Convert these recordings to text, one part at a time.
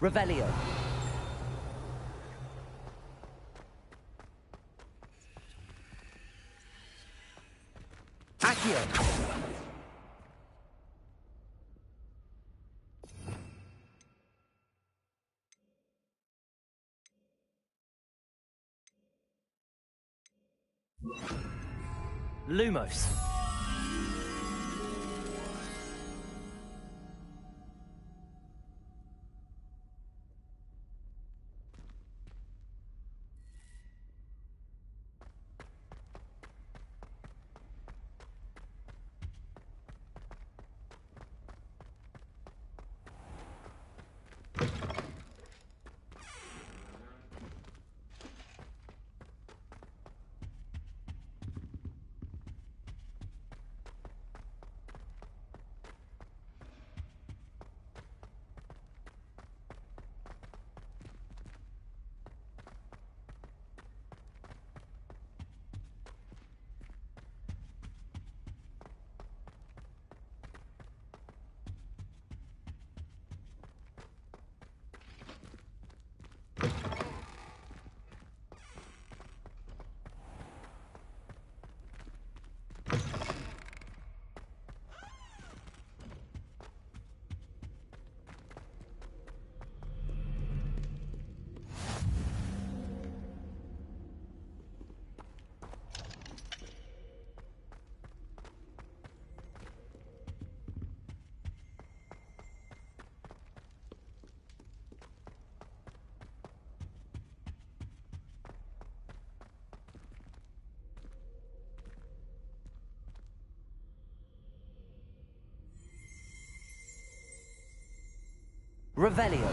Revelio. Accio. Lumos. Revelio.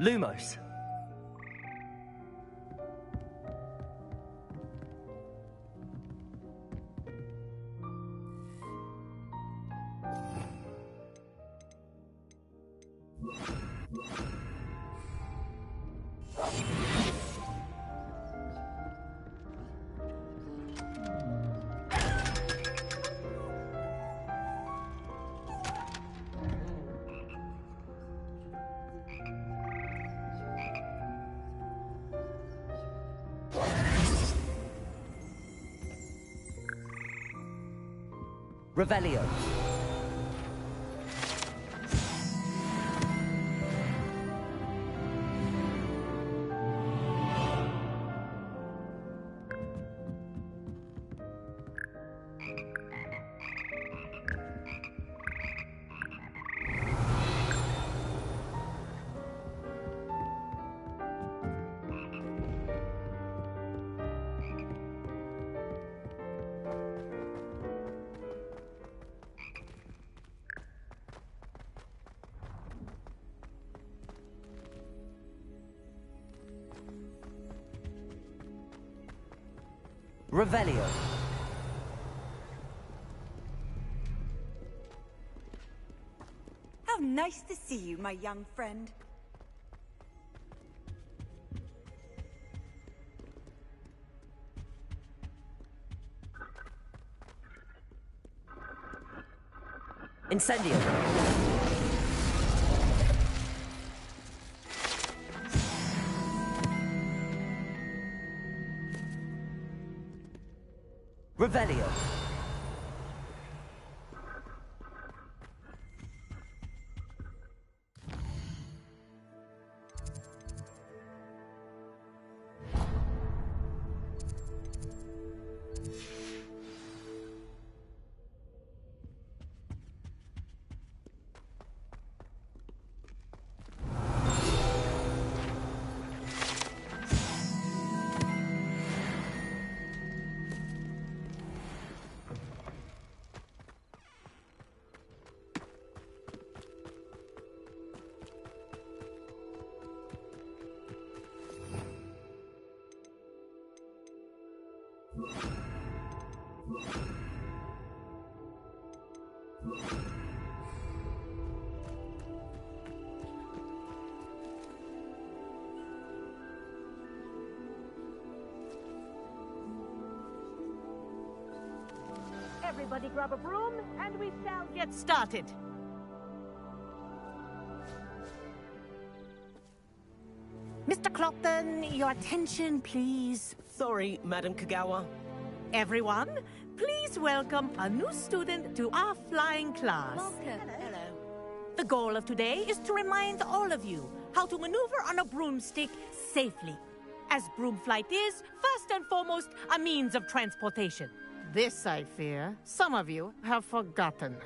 Lumos. Revelio. Revelio. How nice to see you, my young friend. Incendio. Revelio. Everybody grab a broom, and we shall get started. Mr. Clopton, your attention, please. Sorry, Madam Kagawa. Everyone, please welcome a new student to our flying class. Hello. The goal of today is to remind all of you how to maneuver on a broomstick safely, as broom flight is, first and foremost, a means of transportation. This, I fear, some of you have forgotten.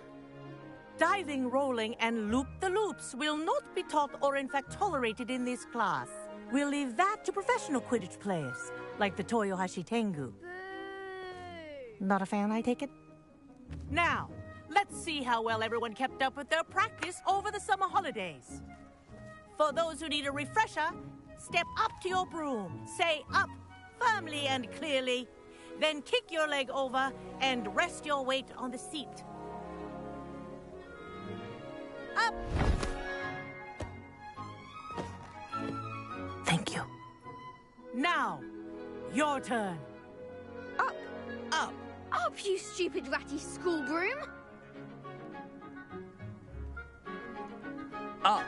Diving, rolling, and loop-the-loops will not be taught or in fact tolerated in this class. We'll leave that to professional Quidditch players, like the Toyohashi Tengu. Not a fan, I take it? Now, let's see how well everyone kept up with their practice over the summer holidays. For those who need a refresher, step up to your broom, say up, firmly and clearly, then kick your leg over and rest your weight on the seat. Up! Thank you. Now, your turn. Up! Up! Up, you stupid ratty school broom! Up.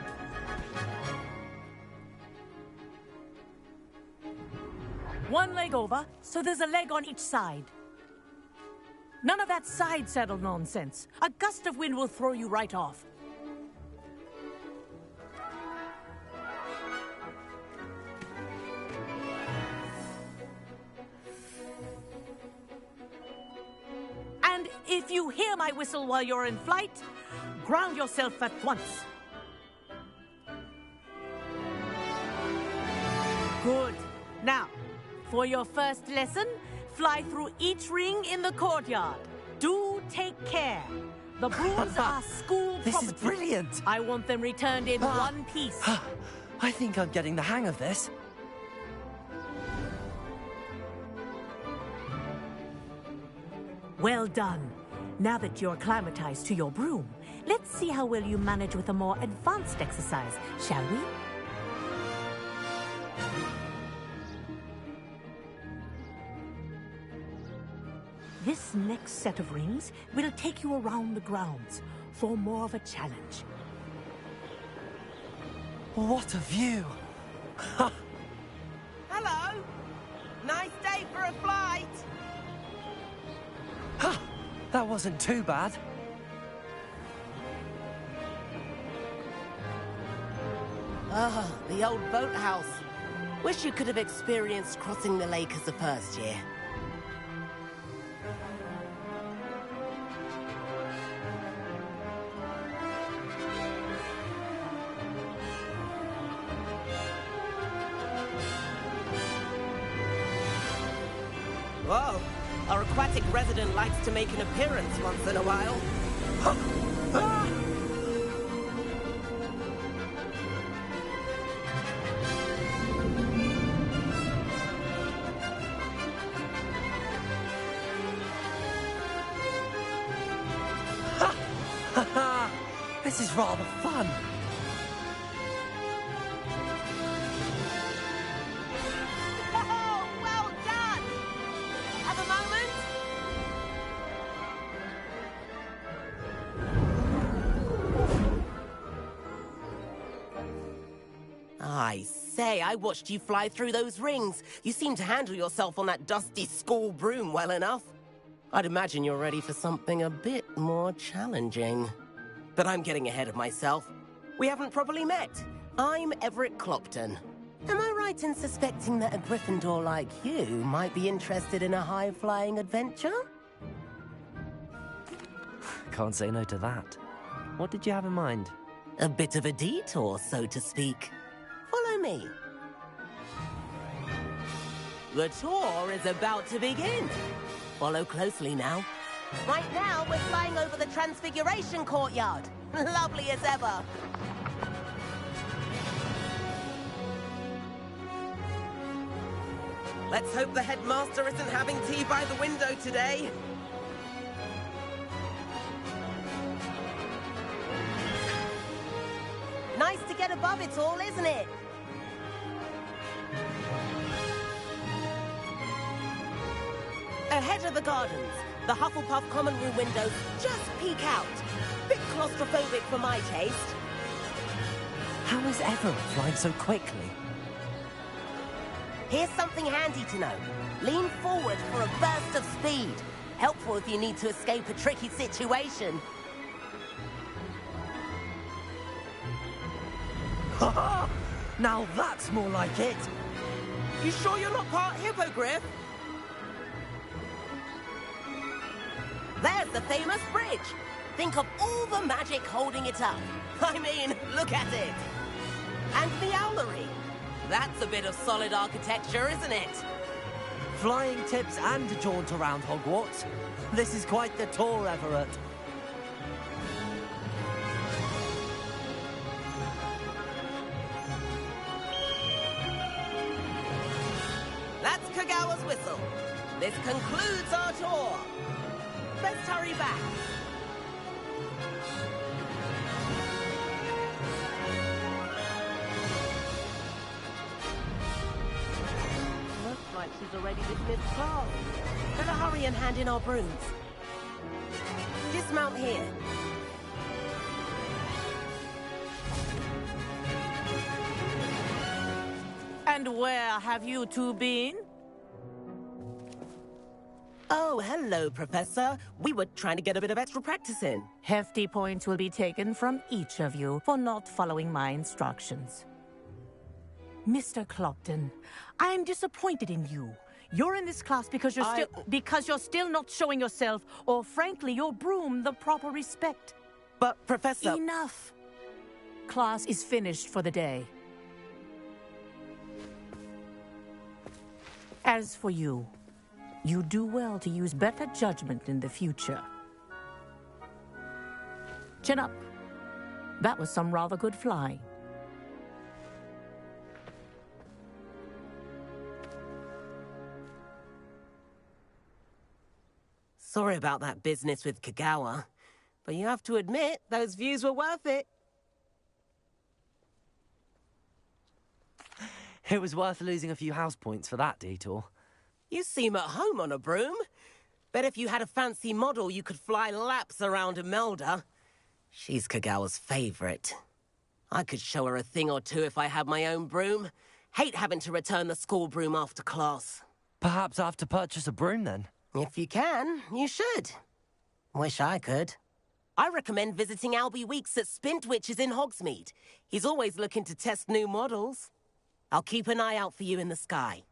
One leg over, so there's a leg on each side. None of that side saddle nonsense. A gust of wind will throw you right off. And if you hear my whistle while you're in flight, ground yourself at once. Good. Now, for your first lesson, fly through each ring in the courtyard. Do take care. The brooms are school property. This is brilliant. I want them returned in one piece. I think I'm getting the hang of this. Well done. Now that you're acclimatized to your broom, let's see how well you manage with a more advanced exercise, shall we? This next set of rings will take you around the grounds for more of a challenge. What a view. Hello! Nice day for a flight! That wasn't too bad. Ah, the old boathouse. Wish you could have experienced crossing the lake as a first year. Whoa! Our aquatic resident likes to make an appearance once in a while. This is rather fun. Oh, well done! At the moment... I say, I watched you fly through those rings. You seem to handle yourself on that dusty school broom well enough. I'd imagine you're ready for something a bit more challenging. But I'm getting ahead of myself. We haven't properly met. I'm Everett Clopton. Am I right in suspecting that a Gryffindor like you might be interested in a high-flying adventure? Can't say no to that. What did you have in mind? A bit of a detour, so to speak. Follow me. The tour is about to begin. Follow closely now. Right now, we're flying over the Transfiguration Courtyard. Lovely as ever. Let's hope the headmaster isn't having tea by the window today. get above it all, isn't it? Ahead of the gardens, the Hufflepuff common room windows just peek out. Bit claustrophobic for my taste. How is Everett flying so quickly? Here's something handy to know. Lean forward for a burst of speed. Helpful if you need to escape a tricky situation. Now that's more like it. You sure you're not part hippogriff? There's the famous bridge. Think of all the magic holding it up. I mean, look at it. And the owlery. That's a bit of solid architecture, isn't it? Flying tips and a jaunt around Hogwarts. This is quite the tour, Everett. That's Kagawa's whistle. This concludes our tour. Let's hurry back. Looks like she's already dismissed class. Better hurry and hand in our brooms. Dismount here. And where have you two been? Oh, hello, Professor. We were trying to get a bit of extra practice in. Hefty points will be taken from each of you for not following my instructions. Mr. Clopton, I am disappointed in you. You're in this class because you're still not showing yourself, or frankly, your broom the proper respect. But, Professor... Enough. Class is finished for the day. As for you, you do well to use better judgment in the future. Chin up. That was some rather good flying. Sorry about that business with Kagawa, but you have to admit, those views were worth it. It was worth losing a few house points for that detour. You seem at home on a broom. Bet if you had a fancy model, you could fly laps around Imelda. She's Kagawa's favorite. I could show her a thing or two if I had my own broom. Hate having to return the school broom after class. Perhaps I have to purchase a broom then. If you can, you should. Wish I could. I recommend visiting Albie Weeks at Spintwitches in Hogsmeade. He's always looking to test new models. I'll keep an eye out for you in the sky.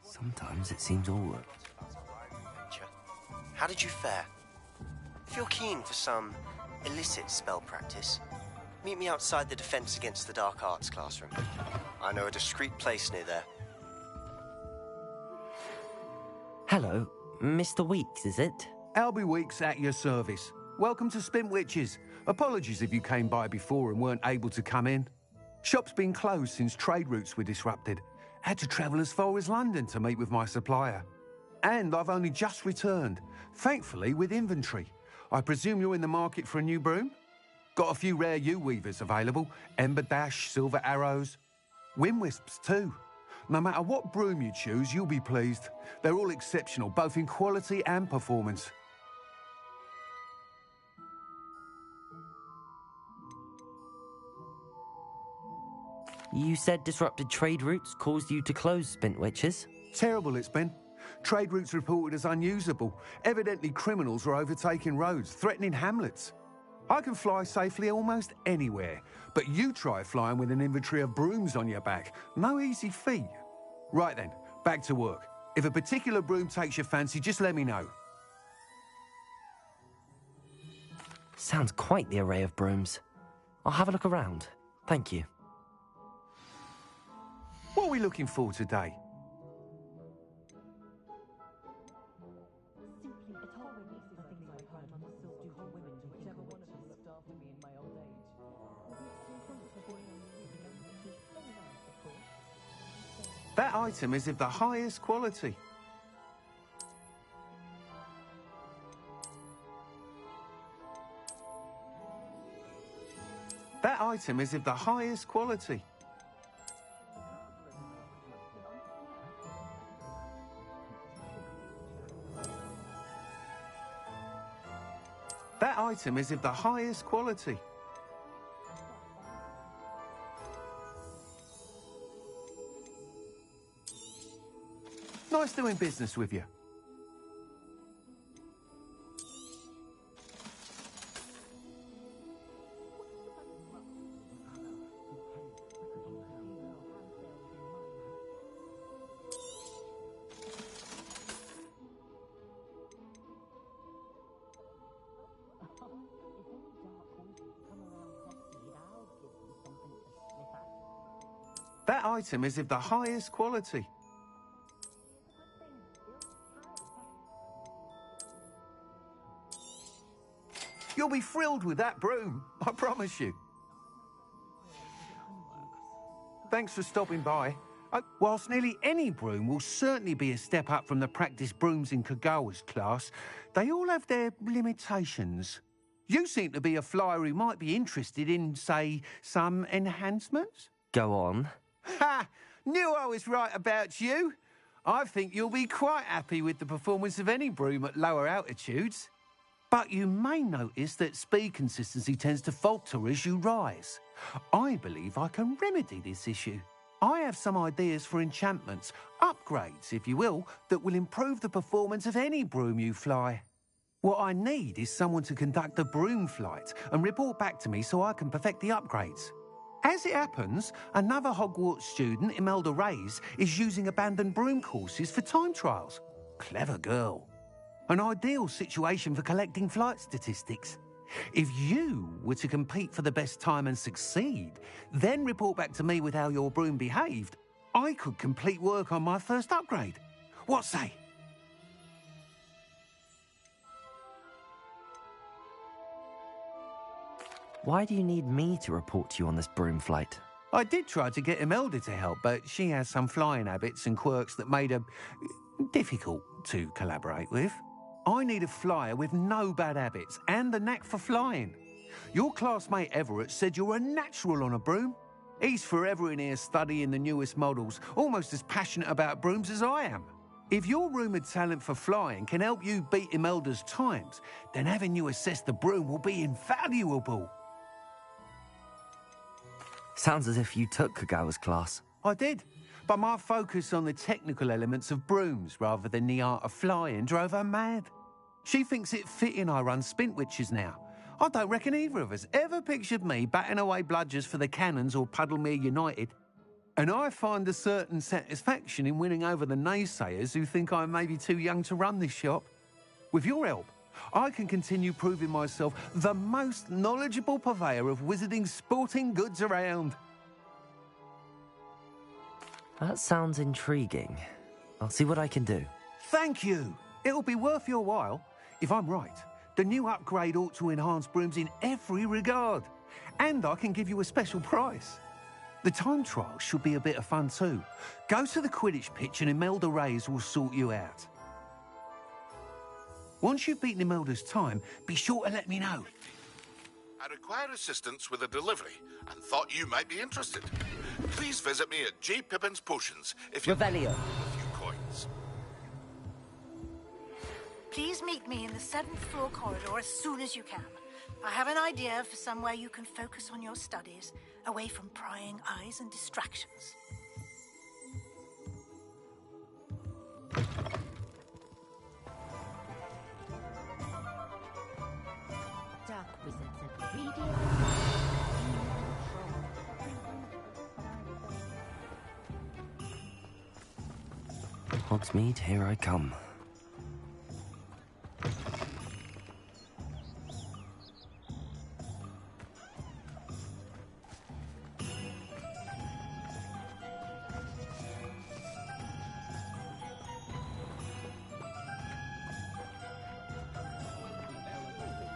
Sometimes it seems all... How did you fare? If you're keen for some illicit spell practice, meet me outside the Defense Against the Dark Arts classroom. I know a discreet place near there. Hello, Mr. Weeks, is it? Albie Weeks at your service. Welcome to Spintwitches. Apologies if you came by before and weren't able to come in. Shop's been closed since trade routes were disrupted. Had to travel as far as London to meet with my supplier. And I've only just returned, thankfully with inventory. I presume you're in the market for a new broom? Got a few rare yew-weavers available. Ember Dash, Silver Arrows. Wind-wisps too. No matter what broom you choose, you'll be pleased. They're all exceptional, both in quality and performance. You said disrupted trade routes caused you to close Spintwitches? Terrible it's been. Trade routes reported as unusable. Evidently criminals were overtaking roads, threatening hamlets. I can fly safely almost anywhere, but you try flying with an inventory of brooms on your back. No easy feat. Right then, back to work. If a particular broom takes your fancy, just let me know. Sounds quite the array of brooms. I'll have a look around. Thank you. What are we looking for today? That item is of the highest quality. That item is of the highest quality. That item is of the highest quality. Nice doing business with you. That item is of the highest quality. You'll be thrilled with that broom, I promise you. Thanks for stopping by. Whilst nearly any broom will certainly be a step up from the practice brooms in Kagawa's class, they all have their limitations. You seem to be a flyer who might be interested in, say, some enhancements? Go on. Ha! Knew I was right about you. I think you'll be quite happy with the performance of any broom at lower altitudes. But you may notice that speed consistency tends to falter as you rise. I believe I can remedy this issue. I have some ideas for enchantments, upgrades, if you will, that will improve the performance of any broom you fly. What I need is someone to conduct a broom flight and report back to me so I can perfect the upgrades. As it happens, another Hogwarts student, Imelda Reyes, is using abandoned broom courses for time trials. Clever girl. An ideal situation for collecting flight statistics. If you were to compete for the best time and succeed, then report back to me with how your broom behaved, I could complete work on my first upgrade. What say? Why do you need me to report to you on this broom flight? I did try to get Imelda to help, but she has some flying habits and quirks that made her difficult to collaborate with. I need a flyer with no bad habits and the knack for flying. Your classmate Everett said you're a natural on a broom. He's forever in here studying the newest models, almost as passionate about brooms as I am. If your rumoured talent for flying can help you beat Imelda's times, then having you assess the broom will be invaluable. Sounds as if you took Kagawa's class. I did, but my focus on the technical elements of brooms rather than the art of flying drove her mad. She thinks it fitting I run Spintwitches now. I don't reckon either of us ever pictured me batting away bludgers for the Cannons or Puddlemere United. And I find a certain satisfaction in winning over the naysayers who think I may be too young to run this shop. With your help, I can continue proving myself the most knowledgeable purveyor of wizarding sporting goods around. That sounds intriguing. I'll see what I can do. Thank you. It'll be worth your while. If I'm right, the new upgrade ought to enhance brooms in every regard. And I can give you a special price. The time trial should be a bit of fun too. Go to the Quidditch pitch and Imelda Reyes will sort you out. Once you've beaten Imelda's time, be sure to let me know. I require assistance with a delivery and thought you might be interested. Please visit me at J. Pippin's Potions if you Revelio. a few coins. Please meet me in the 7th floor corridor as soon as you can. I have an idea for somewhere you can focus on your studies, away from prying eyes and distractions. Dark wizards are greedy. Hogsmeade, here I come.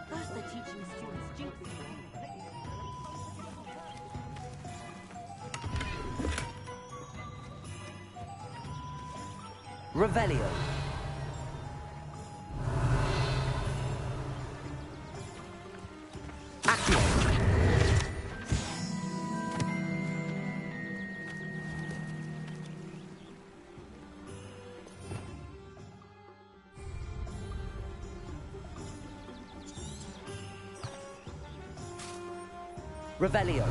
First they're teaching the students jinx. Revelio. Accio. Revelio.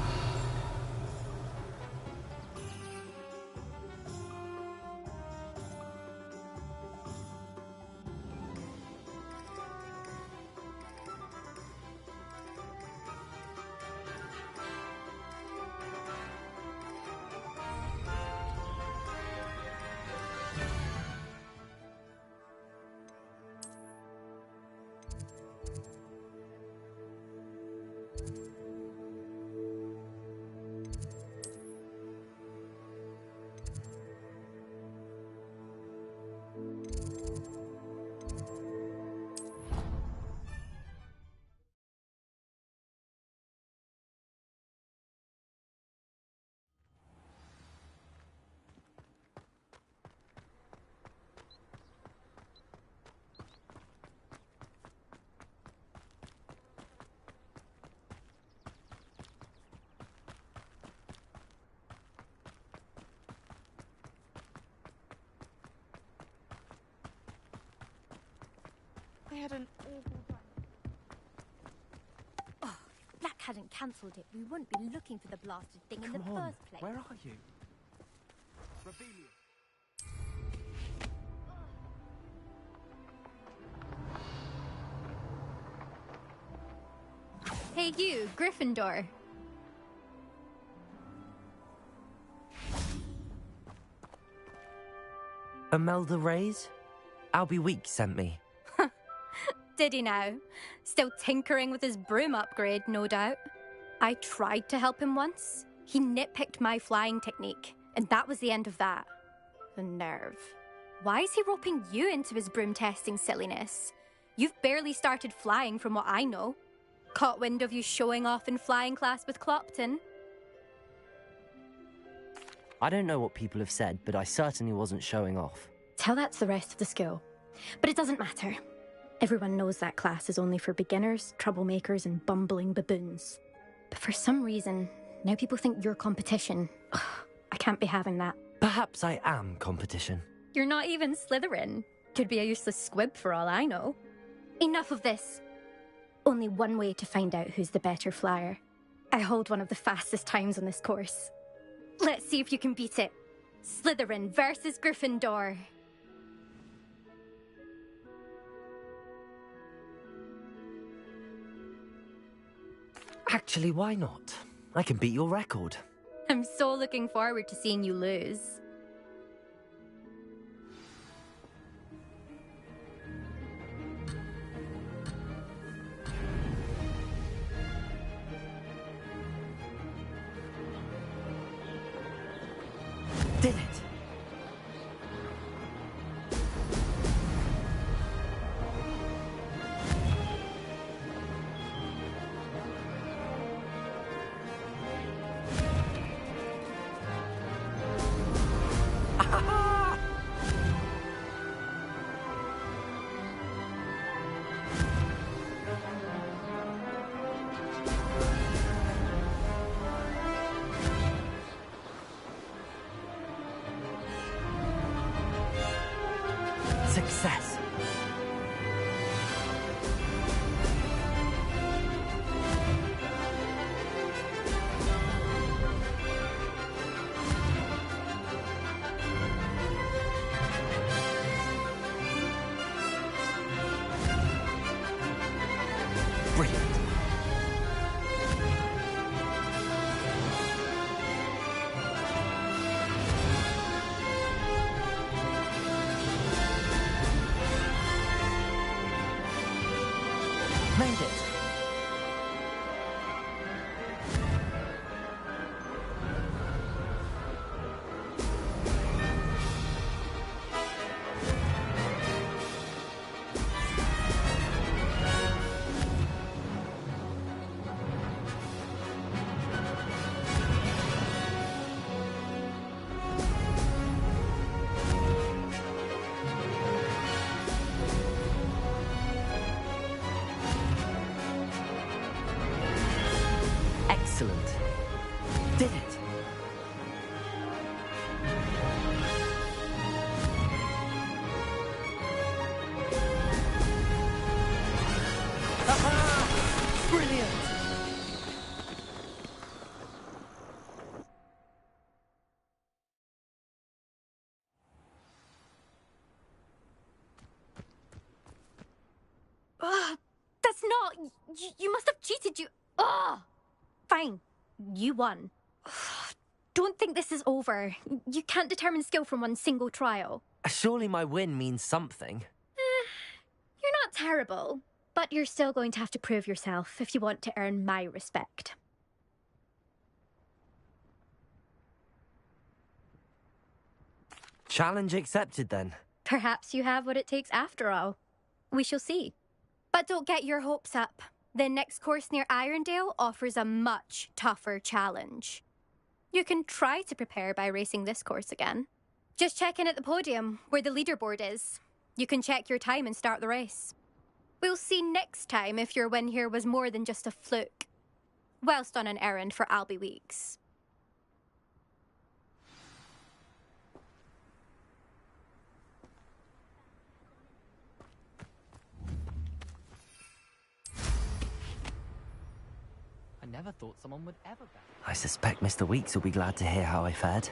I had an awful time. Oh, if Black hadn't cancelled it, we wouldn't be looking for the blasted thing in the first place. Where are you? Revelio. Hey you, Gryffindor. Imelda Reyes? Albie Week sent me. Did he now? Still tinkering with his broom upgrade, no doubt. I tried to help him once. He nitpicked my flying technique, and that was the end of that. The nerve. Why is he roping you into his broom testing silliness? You've barely started flying from what I know. Caught wind of you showing off in flying class with Clopton. I don't know what people have said, but I certainly wasn't showing off. Tell that to the rest of the school. But it doesn't matter. Everyone knows that class is only for beginners, troublemakers, and bumbling baboons. But for some reason, now people think you're competition. Ugh, I can't be having that. Perhaps I am competition. You're not even Slytherin. Could be a useless squib for all I know. Enough of this. Only one way to find out who's the better flyer. I hold one of the fastest times on this course. Let's see if you can beat it. Slytherin versus Gryffindor. Actually, why not? I can beat your record. I'm so looking forward to seeing you lose. Did it! Success. Brilliant. Made it. Excellent. Did it. Aha! Brilliant. Ugh, that's not... You must have cheated, you... Ugh! Fine. You won. Don't think this is over. You can't determine skill from one single trial. Surely my win means something. You're not terrible, but you're still going to have to prove yourself if you want to earn my respect. Challenge accepted then. Perhaps you have what it takes after all. We shall see. But don't get your hopes up. The next course near Irondale offers a much tougher challenge. You can try to prepare by racing this course again. Just check in at the podium, where the leaderboard is. You can check your time and start the race. We'll see next time if your win here was more than just a fluke. Whilst on an errand for Albie Weeks. I never thought someone would ever bet. I suspect Mr. Weeks will be glad to hear how I fared.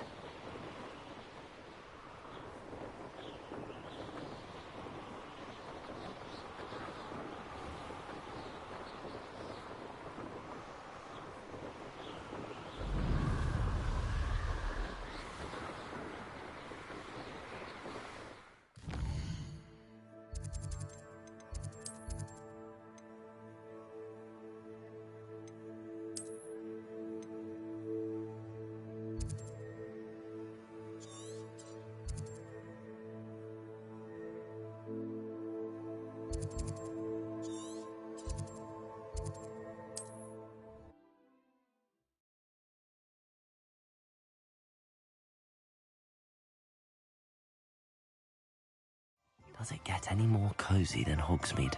Does it get any more cozy than Hogsmeade?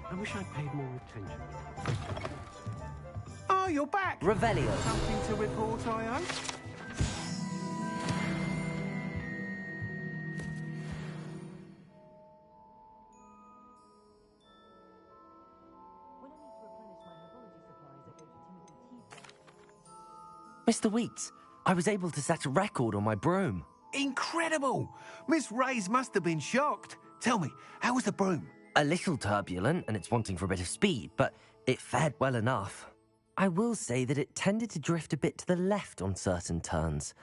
I wish I'd paid more attention. Oh, you're back! Revelio. Something to report, I hope? Mr. Weeks, I was able to set a record on my broom. Incredible! Miss Reyes must have been shocked. Tell me, how was the broom? A little turbulent, and it's wanting for a bit of speed, but it fared well enough. I will say that it tended to drift a bit to the left on certain turns.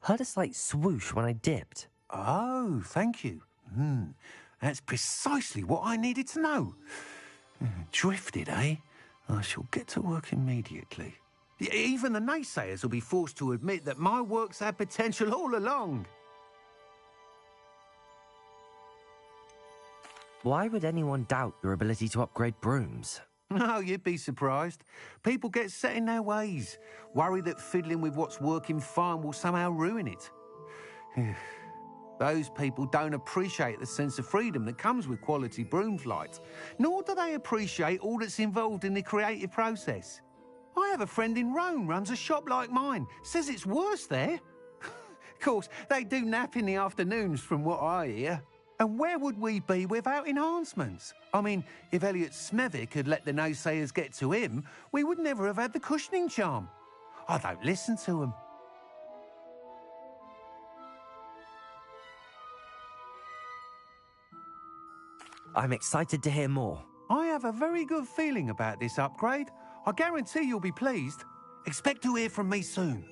Heard a slight swoosh when I dipped. Oh, thank you. That's precisely what I needed to know. Drifted, eh? I shall get to work immediately. Even the naysayers will be forced to admit that my work's had potential all along. Why would anyone doubt your ability to upgrade brooms? No, you'd be surprised. People get set in their ways, worry that fiddling with what's working fine will somehow ruin it. Those people don't appreciate the sense of freedom that comes with quality broom flight, nor do they appreciate all that's involved in the creative process. I have a friend in Rome runs a shop like mine, says it's worse there. Of course, they do nap in the afternoons from what I hear. And where would we be without enhancements? I mean, if Elliot Smethwick had let the naysayers get to him, we would never have had the cushioning charm. I don't listen to them. I'm excited to hear more. I have a very good feeling about this upgrade. I guarantee you'll be pleased. Expect to hear from me soon.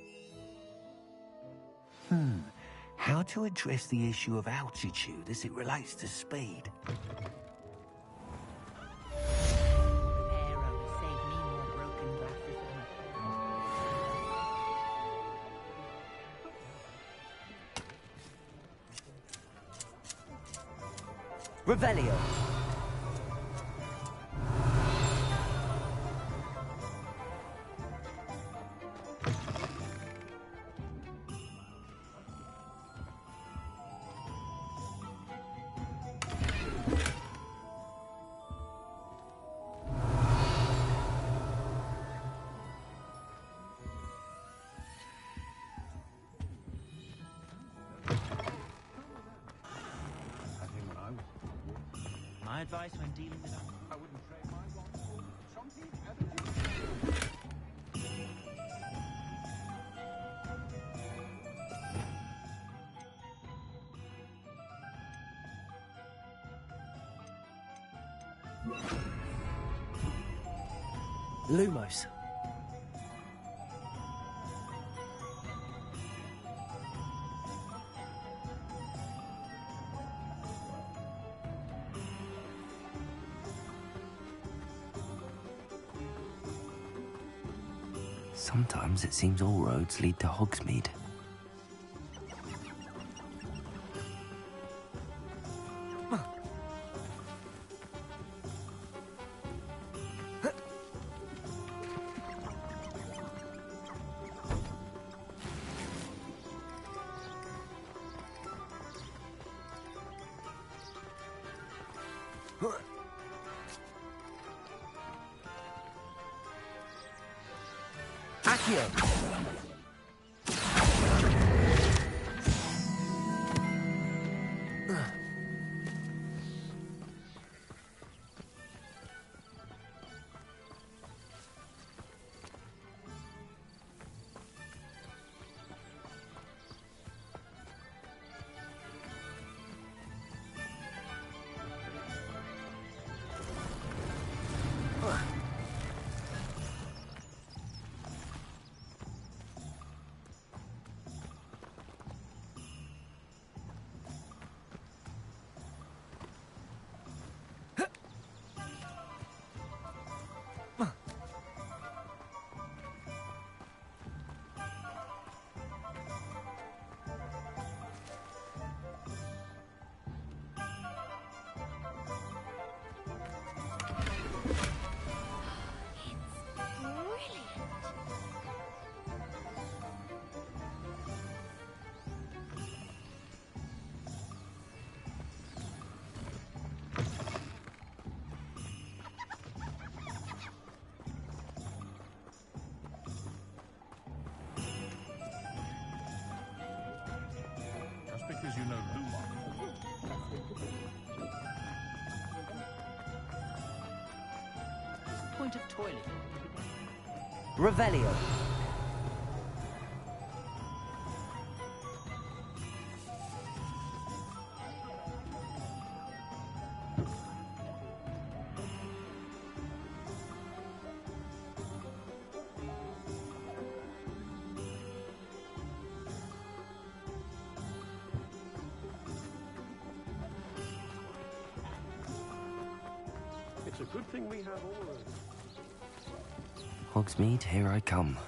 How to address the issue of altitude as it relates to speed? Revelio. My advice when dealing with I wouldn't trade my one for chunky attitude. Lumos. Sometimes it seems all roads lead to Hogsmeade. Because you know Luma. point of toilet. Revelio. It's a good thing we have all of Hogsmeade, here I come.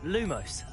Lumos.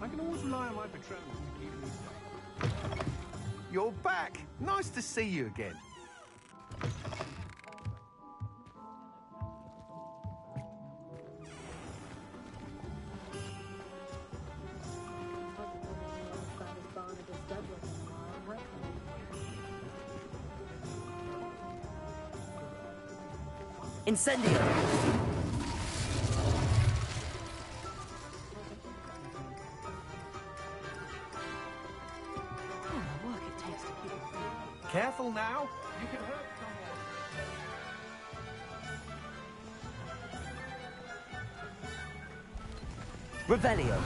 I can always rely on my patrons to keep me safe. You're back. Nice to see you again. Incendio. Careful now. You can hurt someone. Revelio.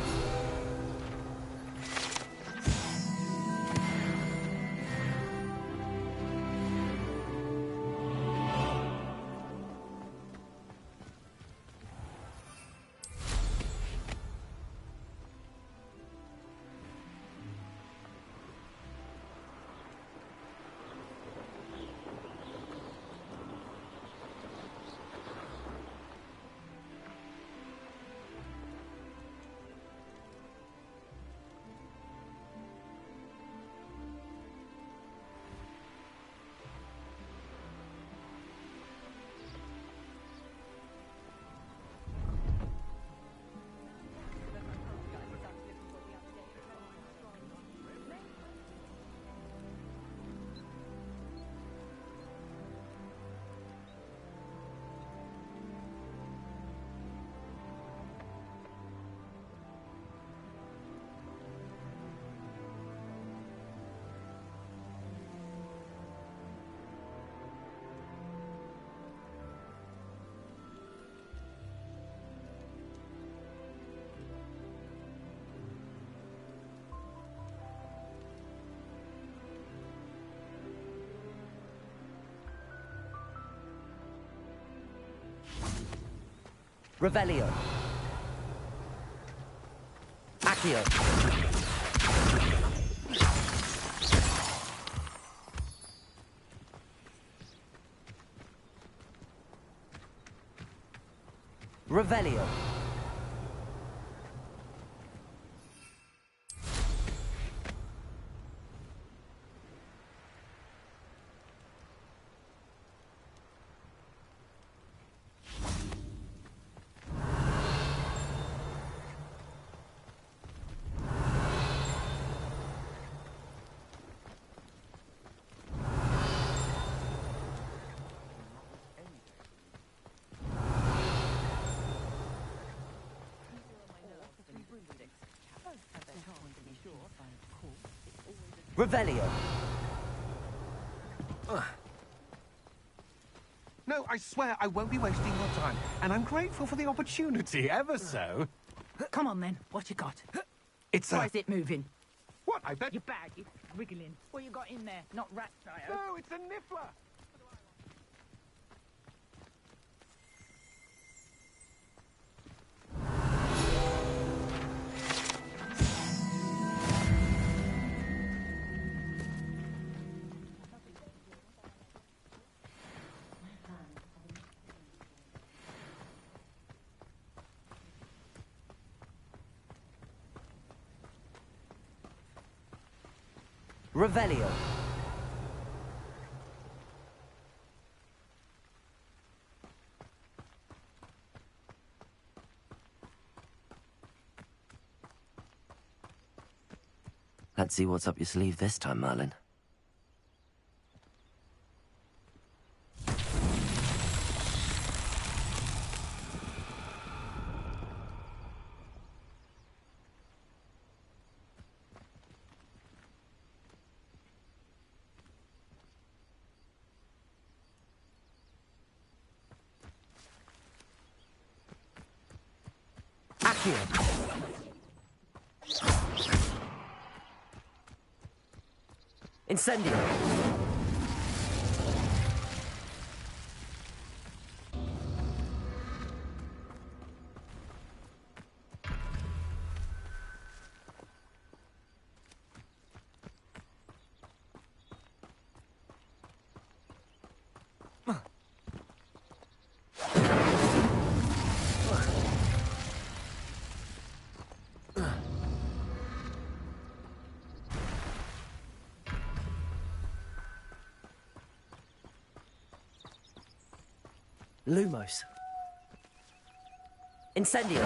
Revelio. Accio. Revelio. Revelio. No, I swear I won't be wasting your time, and I'm grateful for the opportunity, ever so. Come on then, what you got? It's Why is it moving? What, I bet? Your bag is wriggling. What you got in there? Not rat tires. No, it's a niffler! Revelio. Let's see what's up your sleeve this time, Merlin. Incendio. Lumos. Incendio.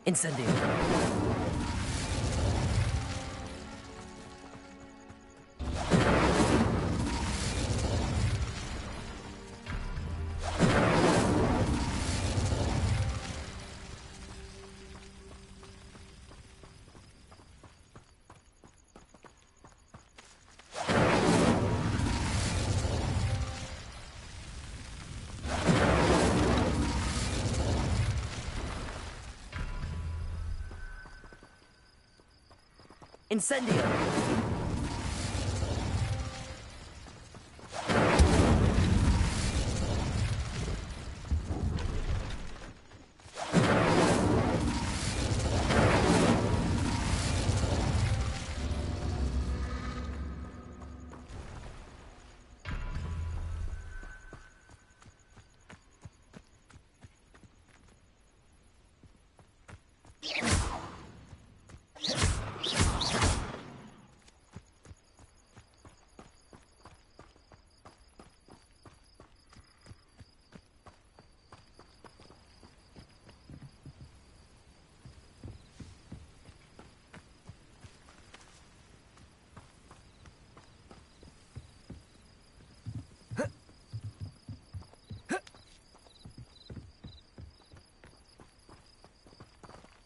Incendio. Incendio.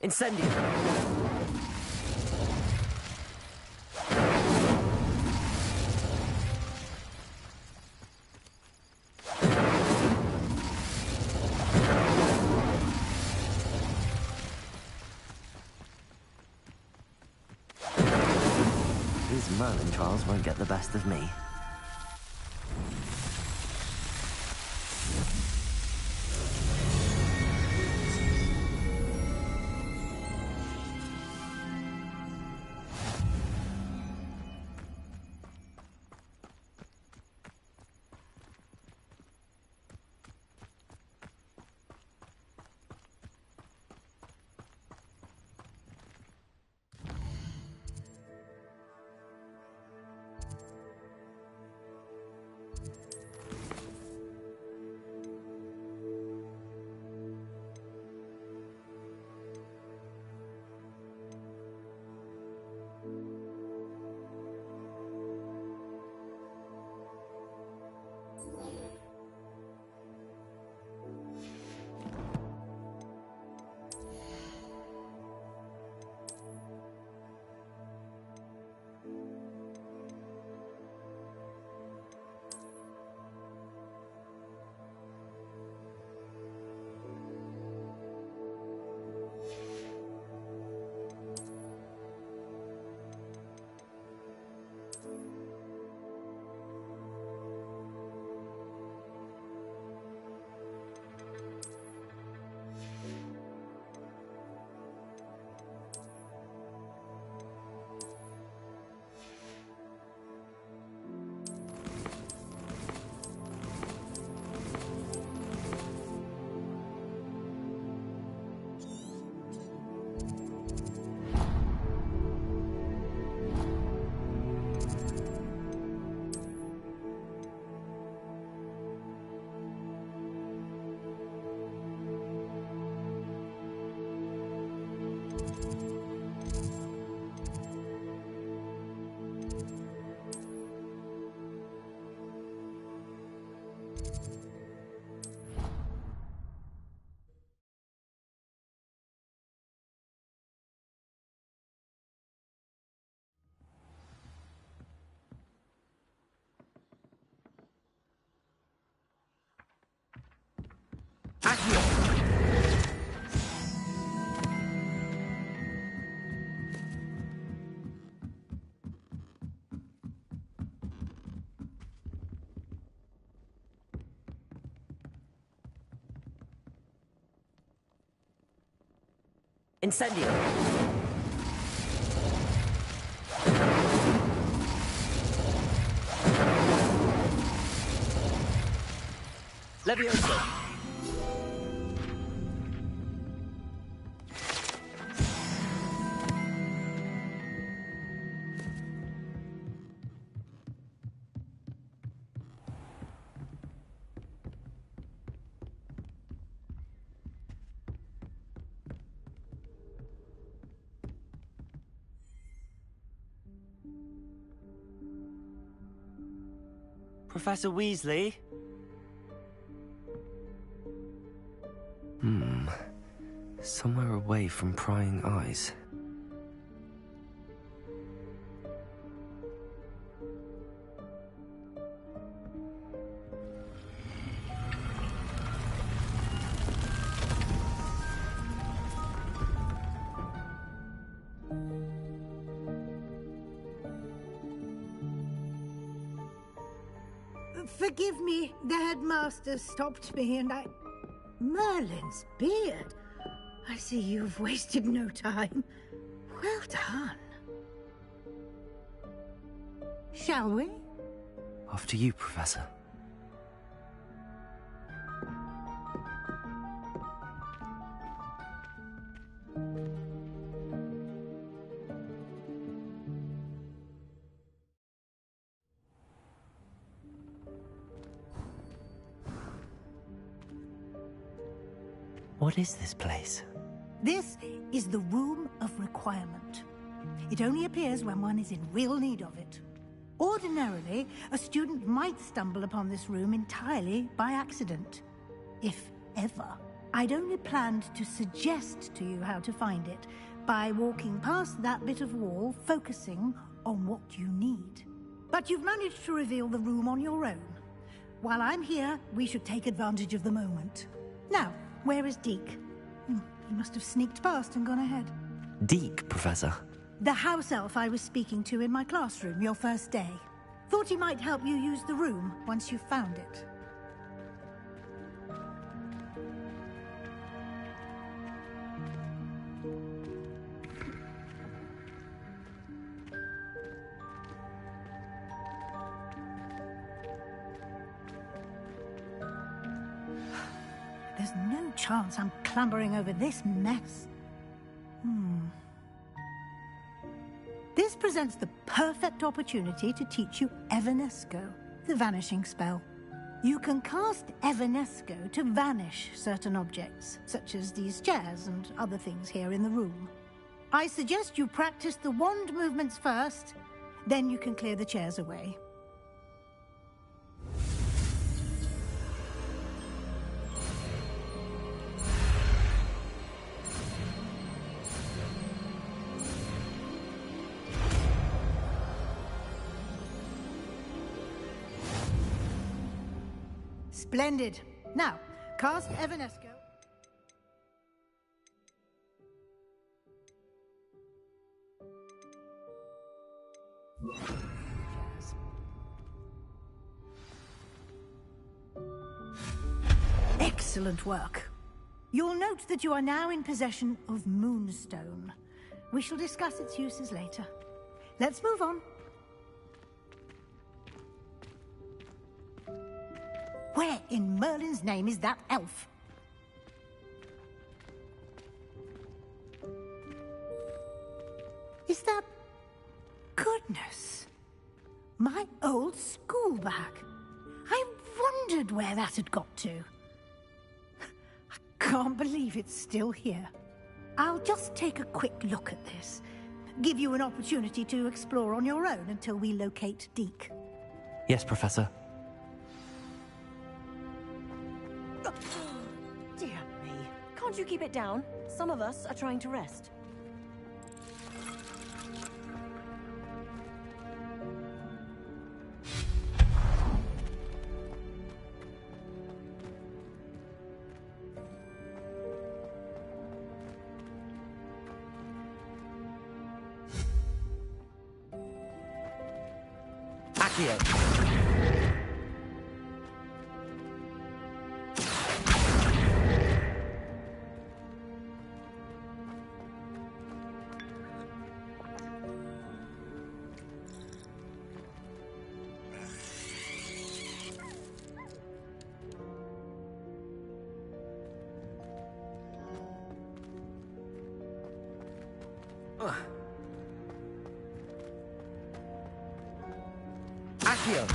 Incendio! These Merlin trials won't get the best of me. Incendio! Levioso! Professor Weasley? Somewhere away from prying eyes. Forgive me, the headmaster stopped me and I... Merlin's beard. I see you've wasted no time. Well done. Shall we? After you, Professor. What is this place? This is the Room of Requirement. It only appears when one is in real need of it. Ordinarily, a student might stumble upon this room entirely by accident. If ever. I'd only planned to suggest to you how to find it by walking past that bit of wall, focusing on what you need. But you've managed to reveal the room on your own. While I'm here, we should take advantage of the moment. Now, where is Deke? He must have sneaked past and gone ahead. Deke, Professor. The house elf I was speaking to in my classroom your first day. Thought he might help you use the room once you've found it. There's no chance I'm clambering over this mess. This presents the perfect opportunity to teach you Evanesco, the vanishing spell. You can cast Evanesco to vanish certain objects, such as these chairs and other things here in the room. I suggest you practice the wand movements first, then you can clear the chairs away. Splendid. Now, cast Evanesco. Excellent work. You'll note that you are now in possession of Moonstone. We shall discuss its uses later. Let's move on. Where in Merlin's name is that elf? Is that... Goodness. My old school bag. I wondered where that had got to. I can't believe it's still here. I'll just take a quick look at this. Give you an opportunity to explore on your own until we locate Deke. Yes, Professor. Dear me. Can't you keep it down? Some of us are trying to rest. Accio. Accio.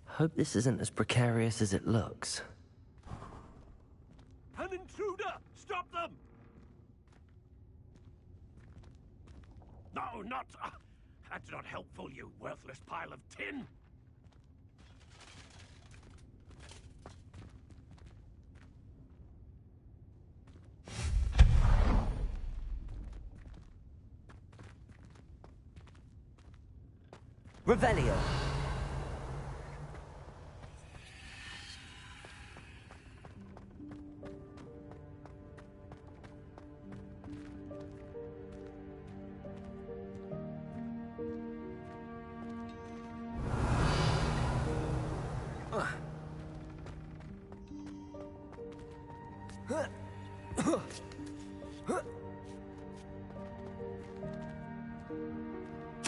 Hope this isn't as precarious as it looks. An intruder! Stop them! No, not... that's not helpful, you worthless pile of tin! Revelio.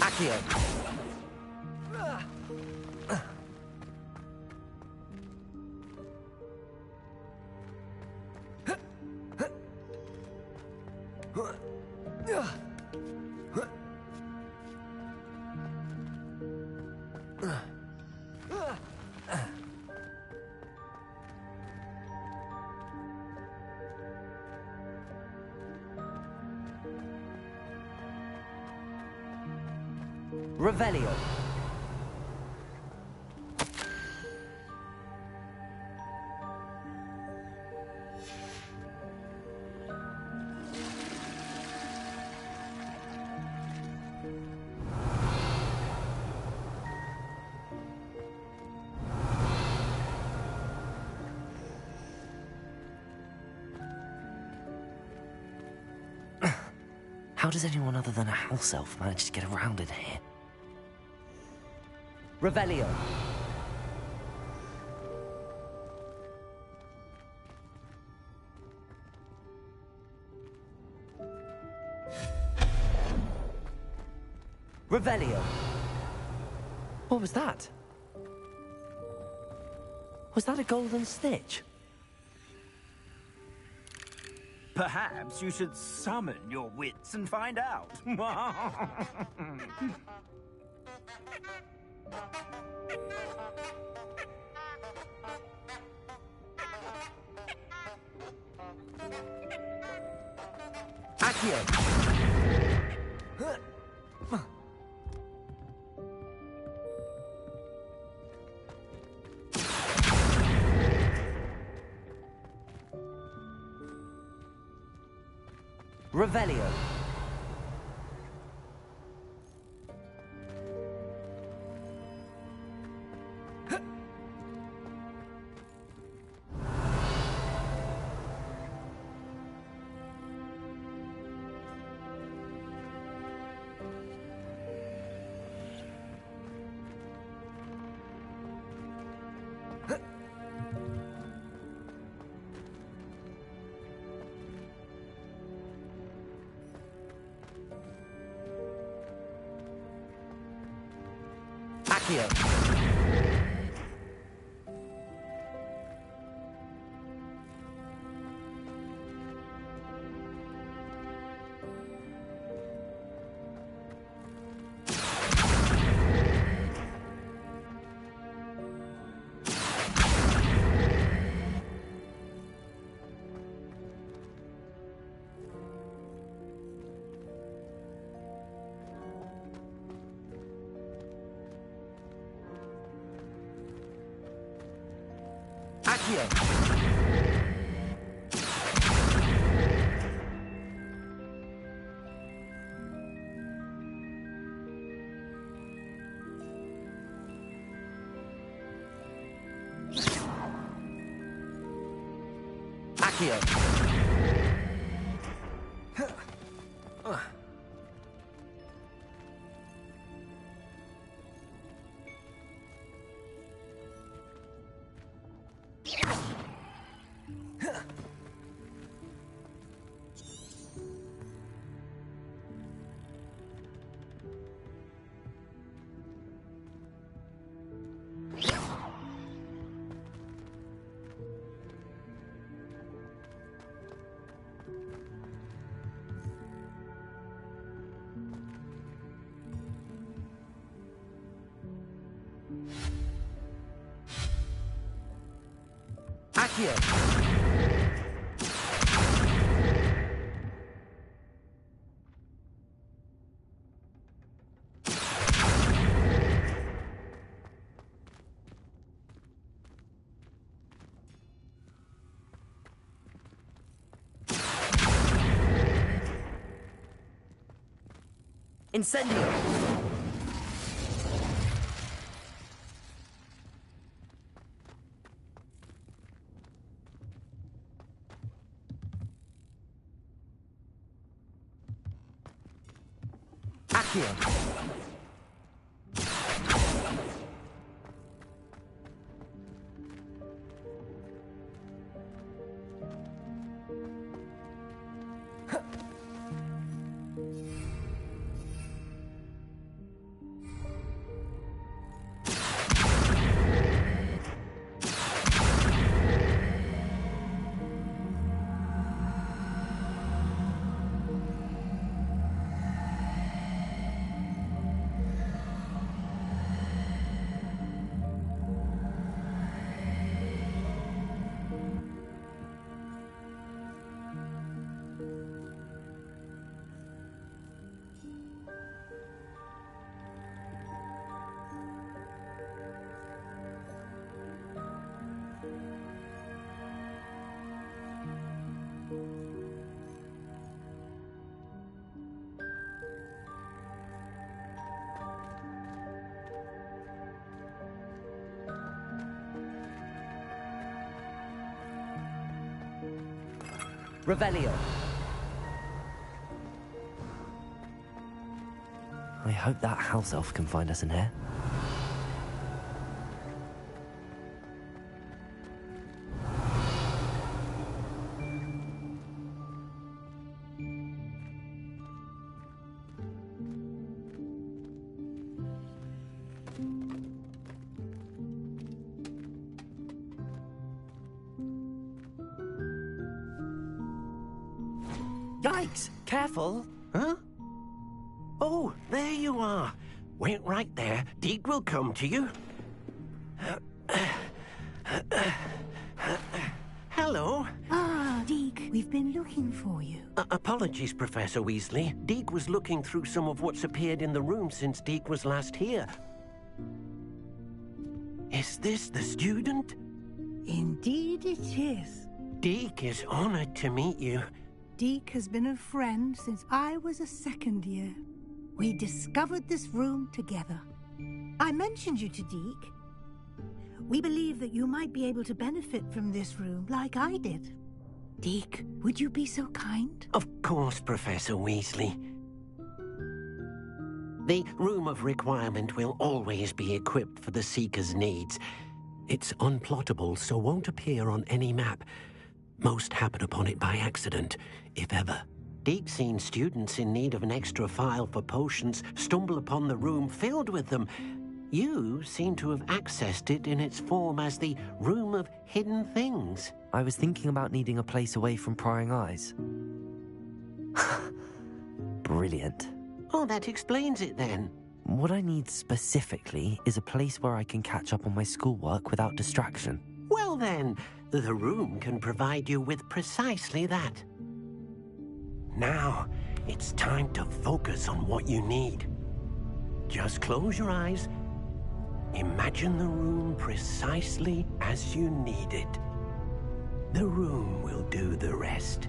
Accio. Revelio. How does anyone other than a house elf manage to get around in here? Revelio. Revelio. What was that? Was that a golden snitch? Perhaps you should summon your wits and find out. Accio. Revelio. Accio. Accio. Accio. Accio. Incendio. Accio. Revelio. I hope that house elf can find us in here. Yikes! Careful! Huh? Oh, there you are. Wait right there. Deke will come to you. Hello. Ah, Deke, we've been looking for you. Apologies, Professor Weasley. Deke was looking through some of what's appeared in the room since Deke was last here. Is this the student? Indeed it is. Deke is honored to meet you. Deke has been a friend since I was a second year. We discovered this room together. I mentioned you to Deke. We believe that you might be able to benefit from this room like I did. Deke, would you be so kind? Of course, Professor Weasley. The Room of Requirement will always be equipped for the Seeker's needs. It's unplottable, so won't appear on any map. Most happen upon it by accident, if ever. Deke's seen students in need of an extra file for potions stumble upon the room filled with them. You seem to have accessed it in its form as the Room of Hidden Things. I was thinking about needing a place away from prying eyes. Brilliant. Oh, that explains it then. What I need specifically is a place where I can catch up on my schoolwork without distraction. Well then, the room can provide you with precisely that. Now, it's time to focus on what you need. Just close your eyes. Imagine the room precisely as you need it. The room will do the rest.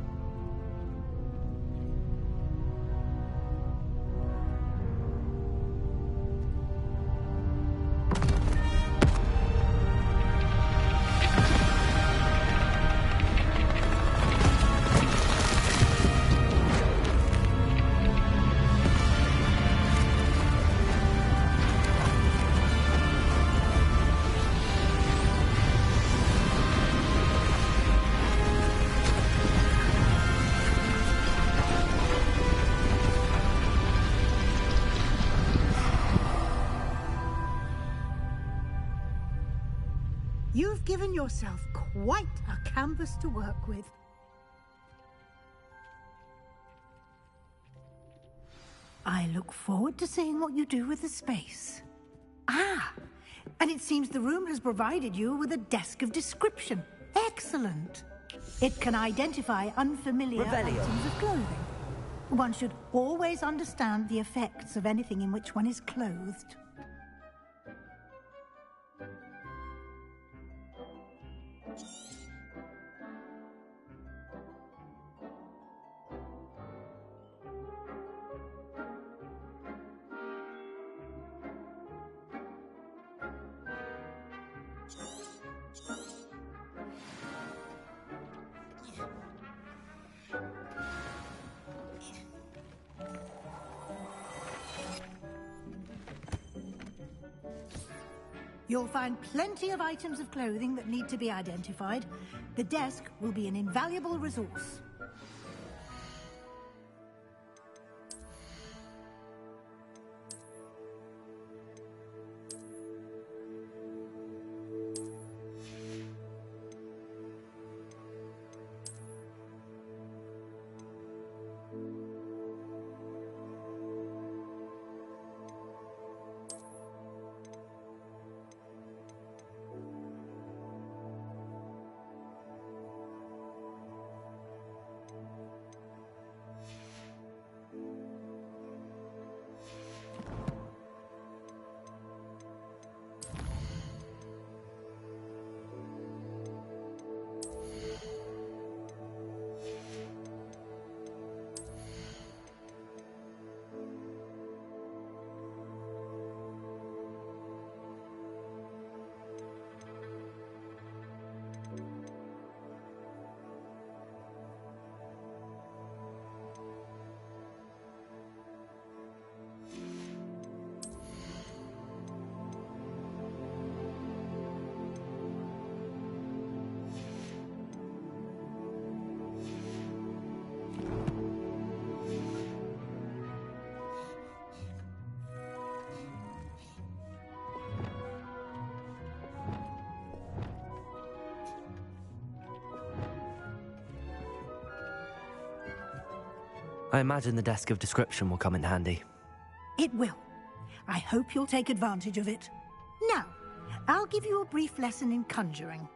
You've given yourself quite a canvas to work with. I look forward to seeing what you do with the space. Ah, and it seems the room has provided you with a desk of description. Excellent. It can identify unfamiliar Revelio. items of clothing. One should always understand the effects of anything in which one is clothed. You'll find plenty of items of clothing that need to be identified. The desk will be an invaluable resource. I imagine the desk of description will come in handy. It will. I hope you'll take advantage of it. Now, I'll give you a brief lesson in conjuring.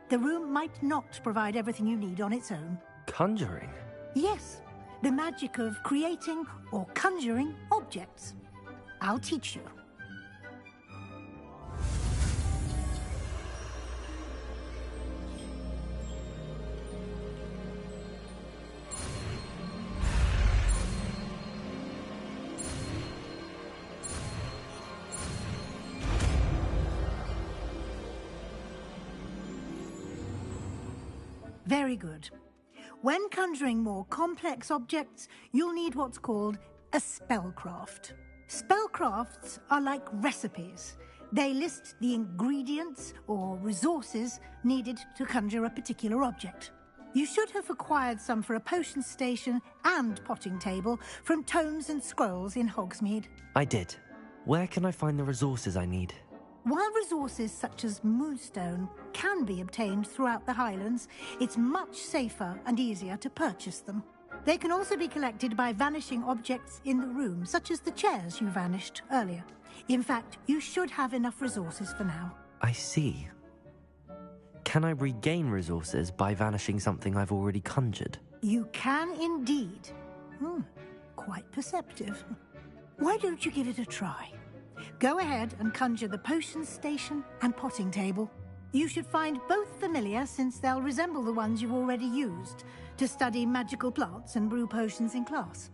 The room might not provide everything you need on its own. Conjuring? Yes, the magic of creating or conjuring objects. I'll teach you. Very good. When conjuring more complex objects, you'll need what's called a spellcraft. Spellcrafts are like recipes. They list the ingredients or resources needed to conjure a particular object. You should have acquired some for a potion station and potting table from tomes and scrolls in Hogsmeade. I did. Where can I find the resources I need? While resources such as Moonstone can be obtained throughout the Highlands, it's much safer and easier to purchase them. They can also be collected by vanishing objects in the room, such as the chairs you vanished earlier. In fact, you should have enough resources for now. I see. Can I regain resources by vanishing something I've already conjured? You can indeed. Quite perceptive. Why don't you give it a try? Go ahead and conjure the potion station and potting table. You should find both familiar, since they'll resemble the ones you've already used to study magical plants and brew potions in class.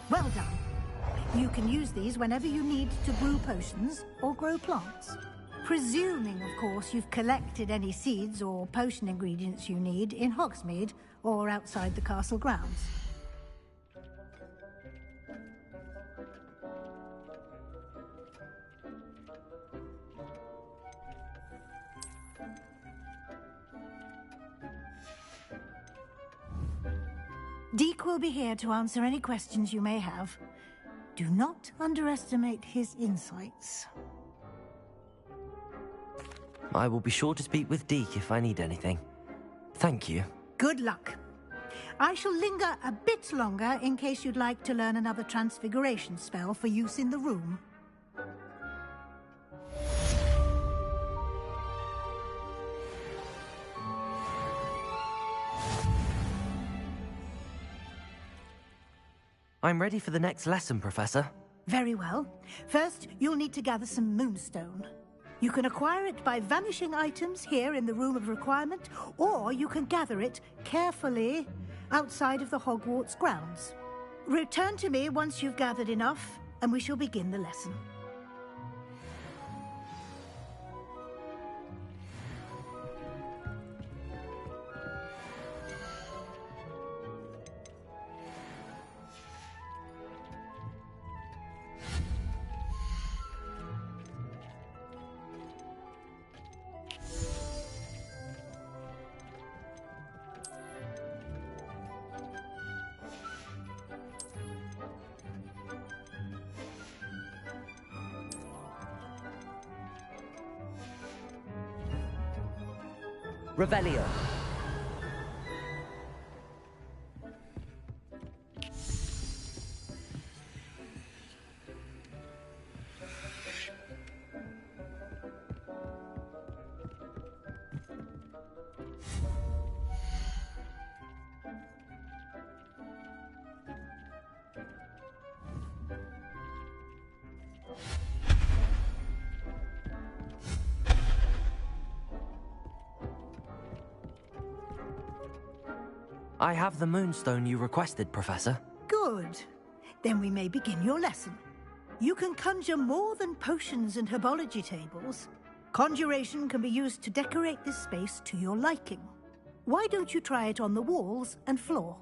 Well done. You can use these whenever you need to brew potions or grow plants. Presuming, of course, you've collected any seeds or potion ingredients you need in Hogsmeade or outside the castle grounds. Deke will be here to answer any questions you may have. Do not underestimate his insights. I will be sure to speak with Deke if I need anything. Thank you. Good luck. I shall linger a bit longer in case you'd like to learn another transfiguration spell for use in the room. I'm ready for the next lesson, Professor. Very well. First, you'll need to gather some Moonstone. You can acquire it by vanishing items here in the Room of Requirement, or you can gather it carefully outside of the Hogwarts grounds. Return to me once you've gathered enough, and we shall begin the lesson. Revelio. I have the moonstone you requested, Professor. Good. Then we may begin your lesson. You can conjure more than potions and herbology tables. Conjuration can be used to decorate this space to your liking. Why don't you try it on the walls and floor?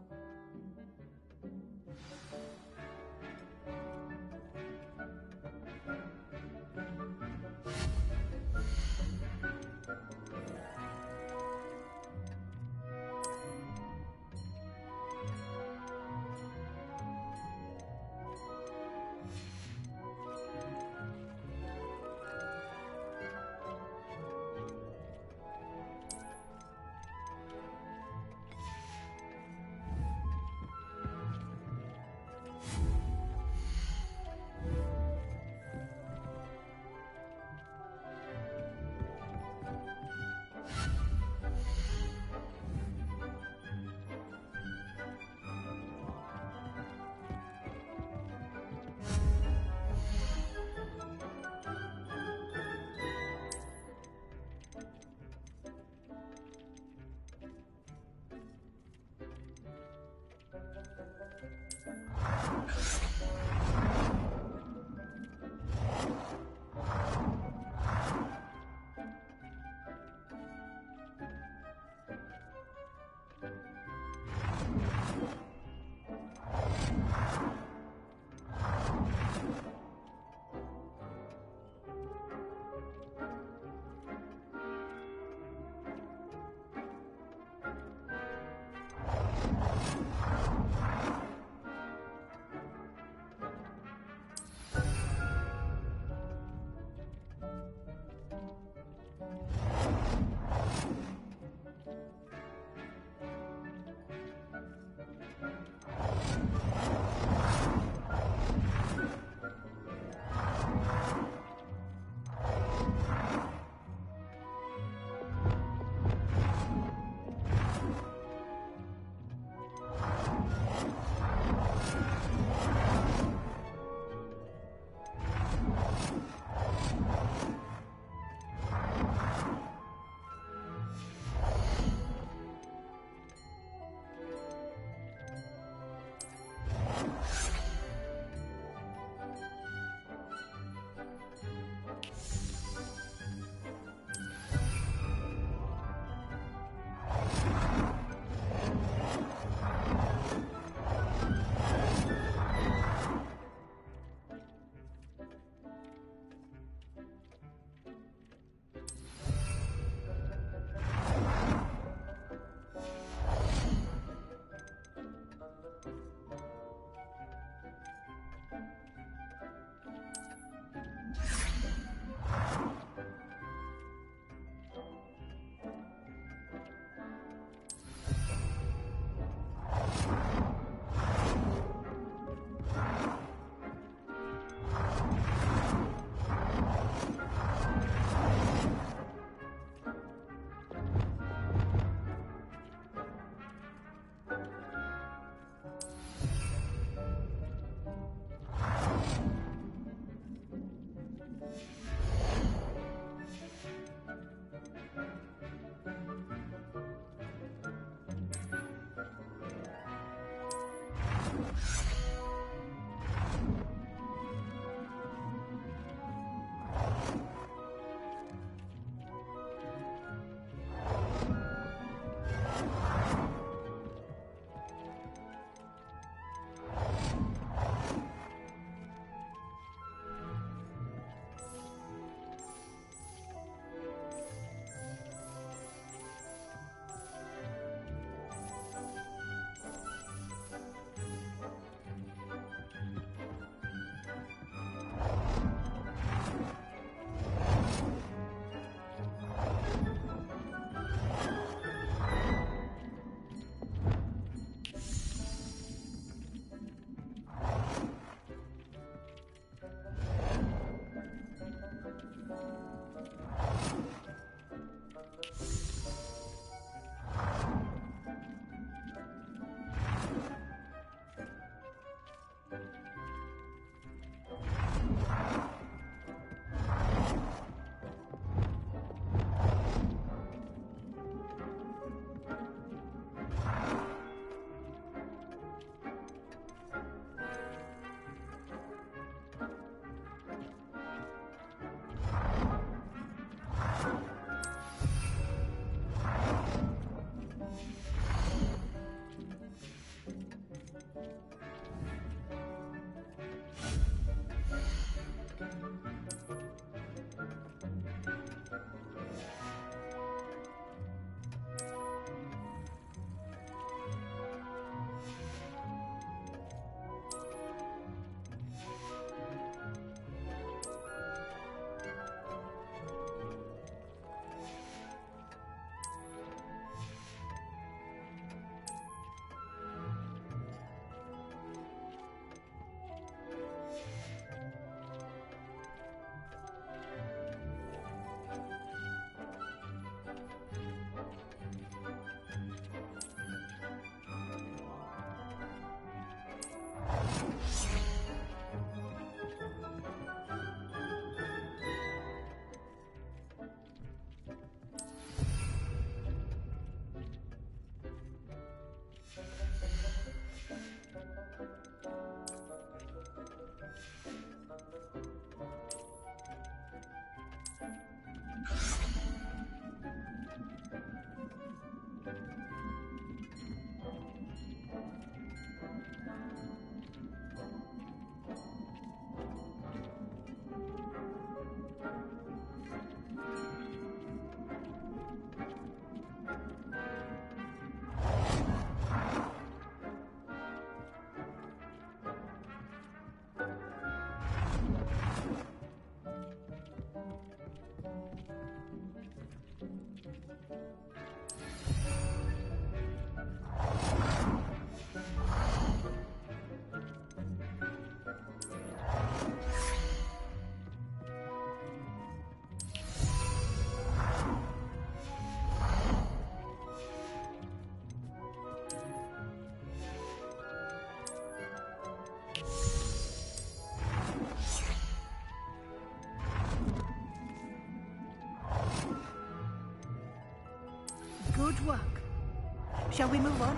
work. Shall we move on?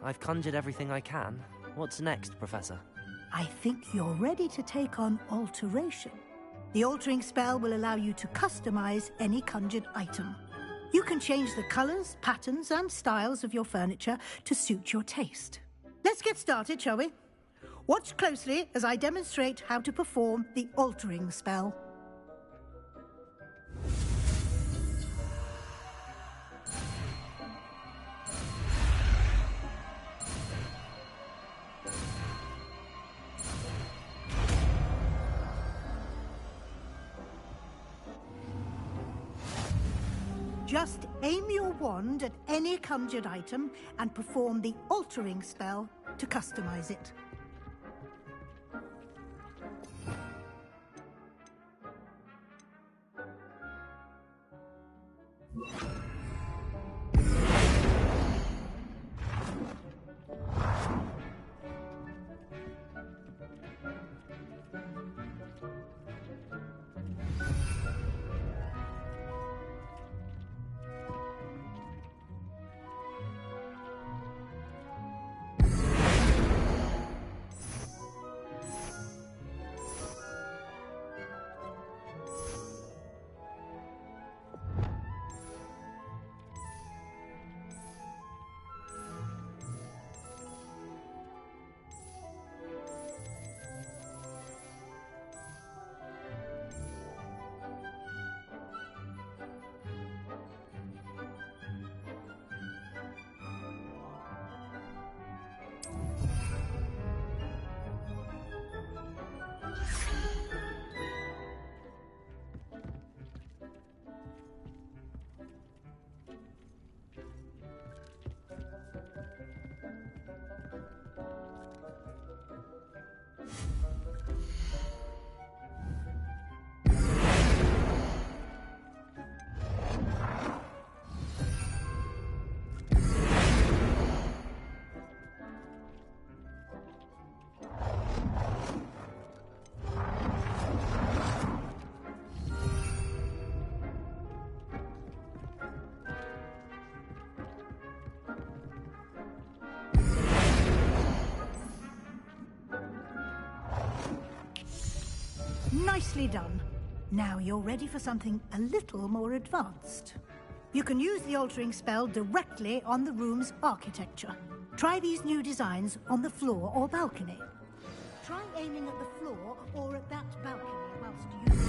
I've conjured everything I can. What's next, Professor? I think you're ready to take on alteration. The altering spell will allow you to customize any conjured item. You can change the colors, patterns, and styles of your furniture to suit your taste. Let's get started, shall we? Watch closely as I demonstrate how to perform the altering spell. Just aim your wand at any conjured item and perform the altering spell to customize it. Nicely done. Now you're ready for something a little more advanced. You can use the altering spell directly on the room's architecture. Try these new designs on the floor or balcony. Try aiming at the floor or at that balcony whilst using...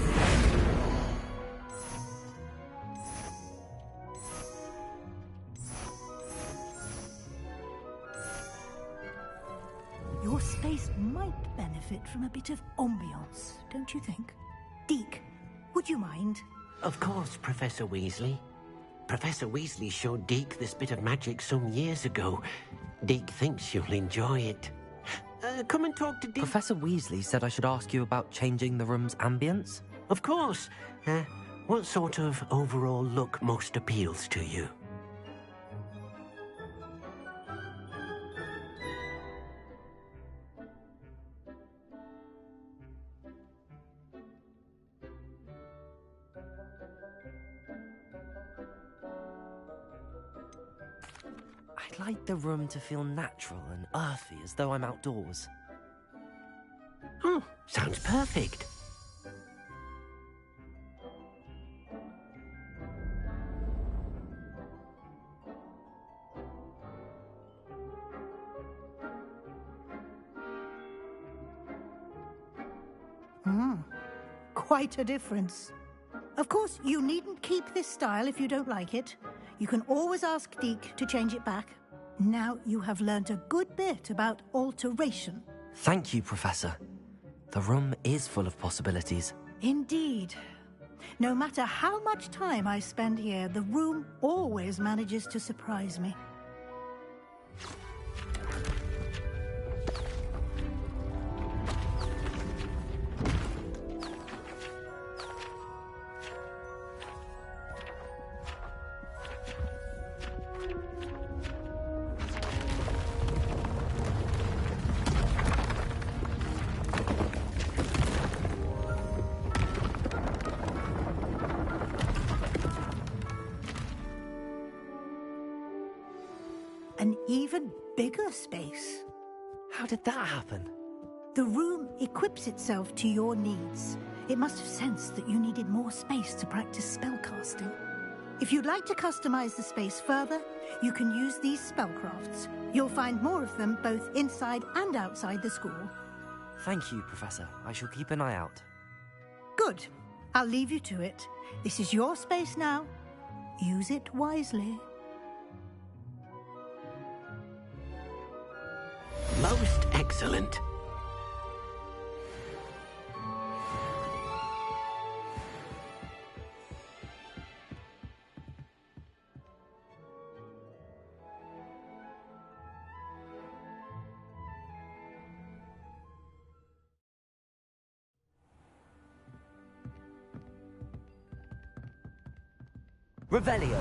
Your space might benefit from a bit of ambiance, don't you think? Deke, would you mind? Of course, Professor Weasley. Professor Weasley showed Deke this bit of magic some years ago. Deke thinks you'll enjoy it. Come and talk to Deke. Professor Weasley said I should ask you about changing the room's ambience? Of course. What sort of overall look most appeals to you? I'd like the room to feel natural and earthy, as though I'm outdoors. Oh, sounds perfect. Quite a difference. Of course, you needn't keep this style if you don't like it. You can always ask Deke to change it back. Now you have learnt a good bit about alteration. Thank you, Professor. The room is full of possibilities. Indeed. No matter how much time I spend here, the room always manages to surprise me. an even bigger space. How did that happen? The room equips itself to your needs. It must have sensed that you needed more space to practice spellcasting. If you'd like to customize the space further, you can use these spellcrafts. You'll find more of them both inside and outside the school. Thank you, Professor. I shall keep an eye out. Good. I'll leave you to it. This is your space now. Use it wisely. Most excellent. Revelio.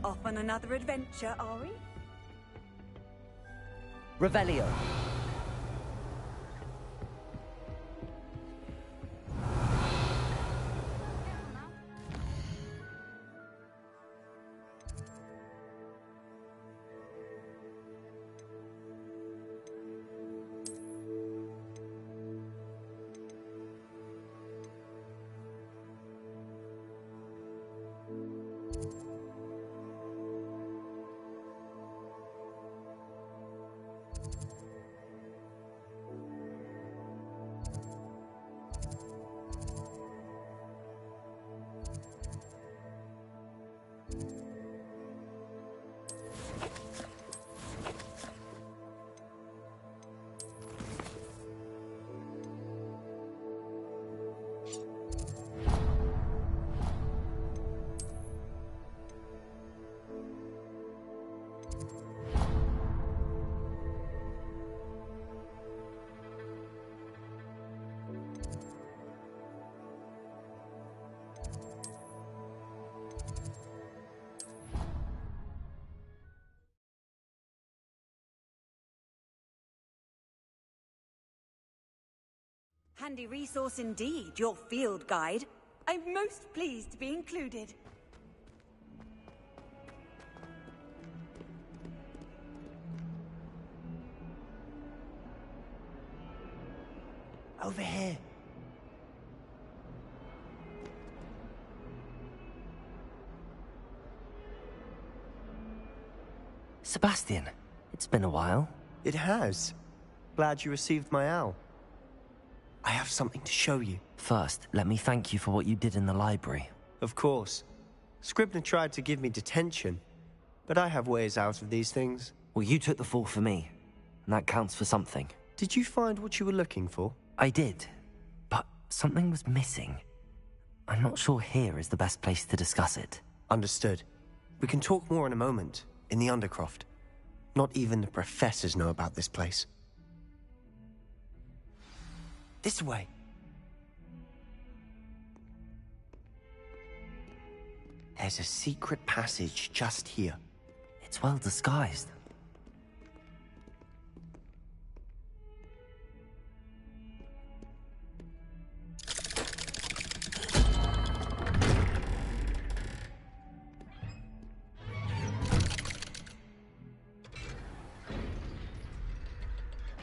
Off on another adventure, are we? Revelio. Handy resource indeed, your field guide. I'm most pleased to be included. Over here. Sebastian, it's been a while. It has. Glad you received my owl. I have something to show you. First, let me thank you for what you did in the library. Of course. Scribner tried to give me detention, but I have ways out of these things. Well, you took the fall for me, and that counts for something. Did you find what you were looking for? I did, but something was missing. I'm not sure here is the best place to discuss it. Understood. We can talk more in a moment, in the Undercroft. Not even the professors know about this place. This way. There's a secret passage just here. It's well disguised.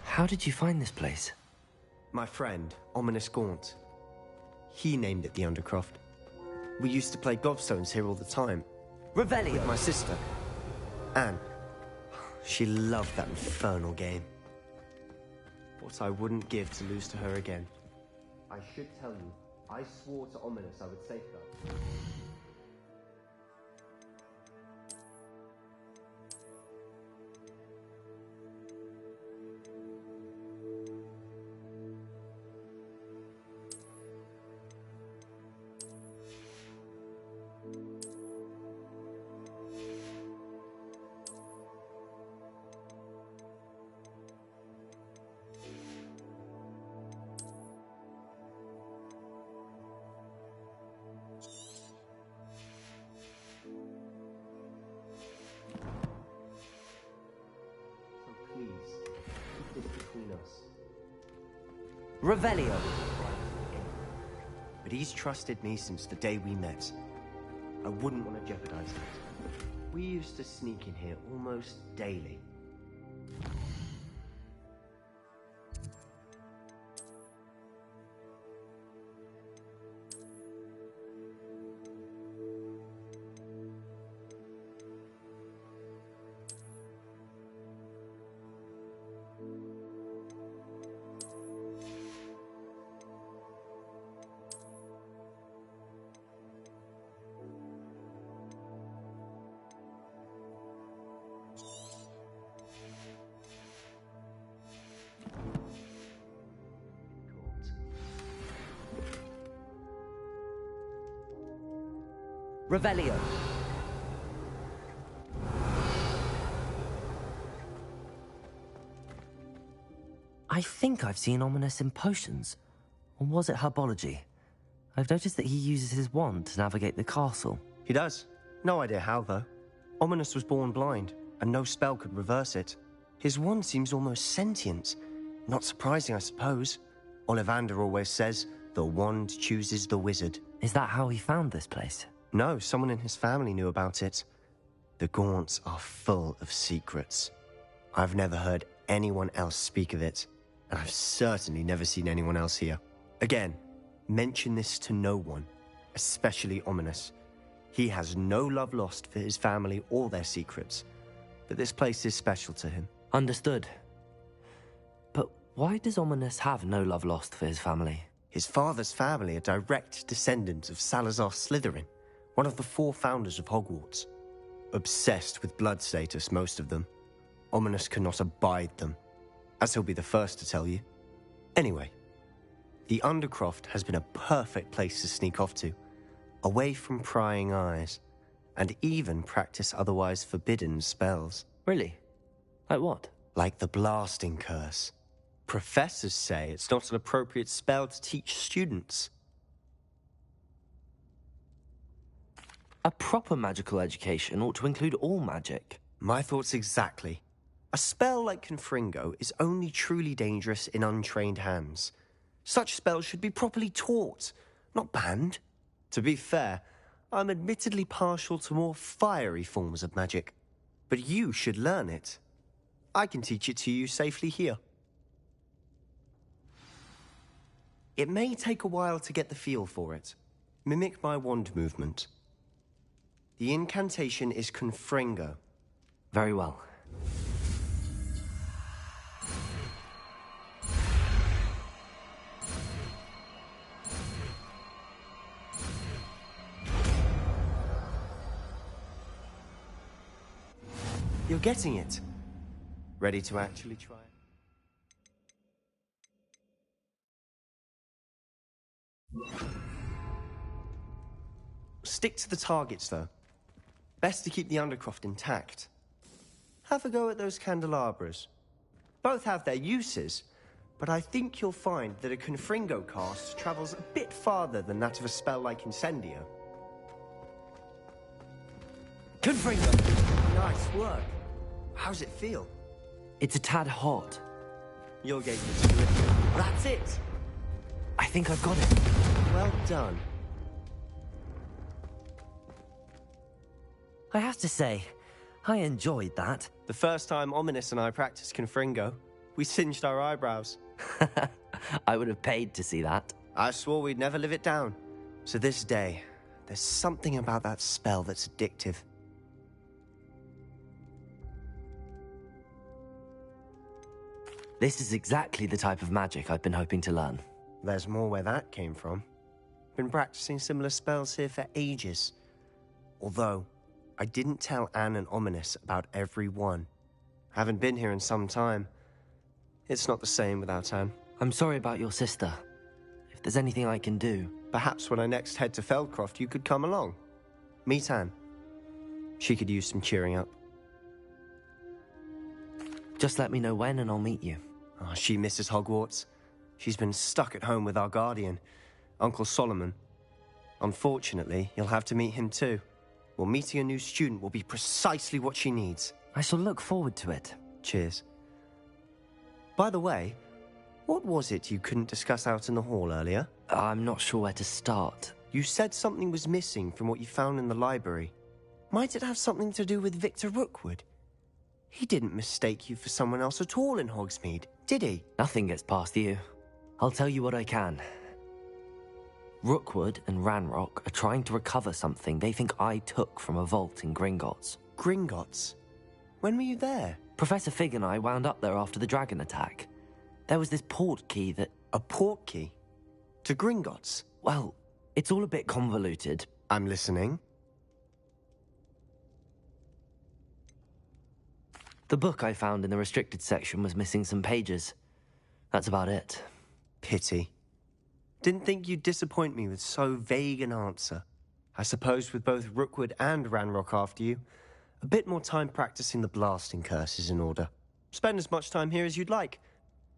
How did you find this place? My friend, Ominous Gaunt. He named it the Undercroft. We used to play gobstones here all the time. Revelio! With my sister, Anne. She loved that infernal game. What I wouldn't give to lose to her again. I should tell you, I swore to Ominous I would save her. Revelio. But he's trusted me since the day we met. I wouldn't want to jeopardize that. We used to sneak in here almost daily. Revelio. I think I've seen Ominous in potions. Or was it herbology? I've noticed that he uses his wand to navigate the castle. He does. No idea how, though. Ominous was born blind, and no spell could reverse it. His wand seems almost sentient. Not surprising, I suppose. Ollivander always says, the wand chooses the wizard. Is that how he found this place? No, someone in his family knew about it. The Gaunts are full of secrets. I've never heard anyone else speak of it, and I've certainly never seen anyone else here. Again, mention this to no one, especially Ominous. He has no love lost for his family or their secrets, but this place is special to him. Understood. But why does Ominous have no love lost for his family? His father's family are direct descendants of Salazar Slytherin, one of the 4 founders of Hogwarts. Obsessed with blood status, most of them. Ominous cannot abide them, as he'll be the first to tell you. Anyway, the Undercroft has been a perfect place to sneak off to, away from prying eyes, and even practice otherwise forbidden spells. Really? Like what? Like the Blasting Curse. Professors say it's not an appropriate spell to teach students. A proper magical education ought to include all magic. My thoughts exactly. A spell like Confringo is only truly dangerous in untrained hands. Such spells should be properly taught, not banned. To be fair, I'm admittedly partial to more fiery forms of magic. But you should learn it. I can teach it to you safely here. It may take a while to get the feel for it. Mimic my wand movement. The incantation is Confringo. Very well. You're getting it. Ready to actually try it? Stick to the targets, though. Best to keep the Undercroft intact. Have a go at those candelabras. Both have their uses, but I think you'll find that a Confringo cast travels a bit farther than that of a spell like Incendio. Confringo! Nice work. How's it feel? It's a tad hot. You'll get used to it. That's it! I think I've got it. Well done. I have to say, I enjoyed that. The first time Ominous and I practiced Confringo, we singed our eyebrows. I would have paid to see that. I swore we'd never live it down. To this day, there's something about that spell that's addictive. This is exactly the type of magic I've been hoping to learn. There's more where that came from. Been practicing similar spells here for ages. Although, I didn't tell Anne and Ominous about every one. Haven't been here in some time. It's not the same without Anne. I'm sorry about your sister. If there's anything I can do... Perhaps when I next head to Feldcroft, you could come along. Meet Anne. She could use some cheering up. Just let me know when and I'll meet you. Oh, she misses Hogwarts. She's been stuck at home with our guardian, Uncle Solomon. Unfortunately, you'll have to meet him too. Well, meeting a new student will be precisely what she needs. I shall look forward to it. Cheers. By the way, What was it you couldn't discuss out in the hall earlier? I'm not sure where to start. You said something was missing from what you found in the library. Might it have something to do with Victor Rookwood? He didn't mistake you for someone else at all in Hogsmeade, did he? Nothing gets past you. I'll tell you what I can. Rookwood and Ranrock are trying to recover something they think I took from a vault in Gringotts. Gringotts? When were you there? Professor Fig and I wound up there after the dragon attack. There was this port key that... A port key? To Gringotts? Well, it's all a bit convoluted. I'm listening. The book I found in the restricted section was missing some pages. That's about it. Pity. Didn't think you'd disappoint me with so vague an answer. I suppose with both Rookwood and Ranrock after you, a bit more time practicing the blasting curse is in order. Spend as much time here as you'd like.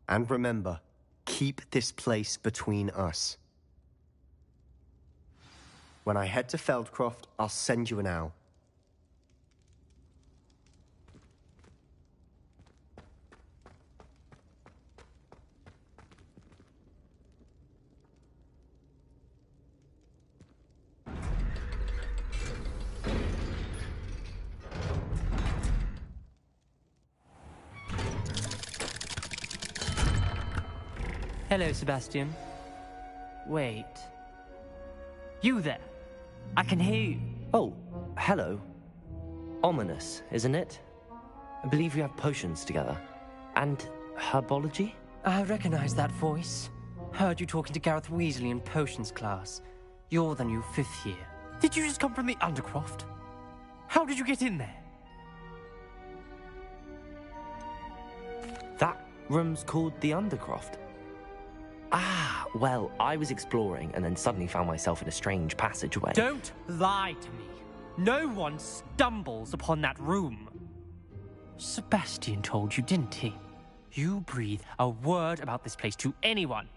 And remember, keep this place between us. When I head to Feldcroft, I'll send you an owl. Hello, Sebastian. Wait. You there? I can hear you. Oh, hello. Ominous, isn't it? I believe we have potions together. And herbology? I recognize that voice. Heard you talking to Gareth Weasley in potions class. You're the new 5th year. Did you just come from the Undercroft? How did you get in there? That room's called the Undercroft. Ah, well, I was exploring and then suddenly found myself in a strange passageway. Don't lie to me. No one stumbles upon that room. Sebastian told you, didn't he? You breathe a word about this place to anyone,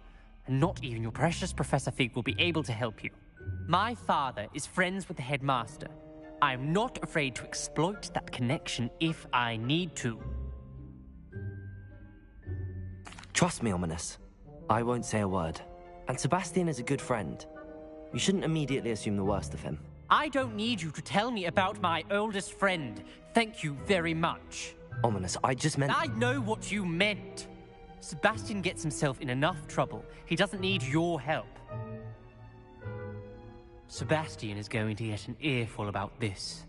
and not even your precious Professor Fig will be able to help you. My father is friends with the headmaster. I'm not afraid to exploit that connection if I need to. Trust me, Ominous. I won't say a word. And Sebastian is a good friend. You shouldn't immediately assume the worst of him. I don't need you to tell me about my oldest friend. Thank you very much. Ominous, I just meant... I know what you meant. Sebastian gets himself in enough trouble. He doesn't need your help. Sebastian is going to get an earful about this.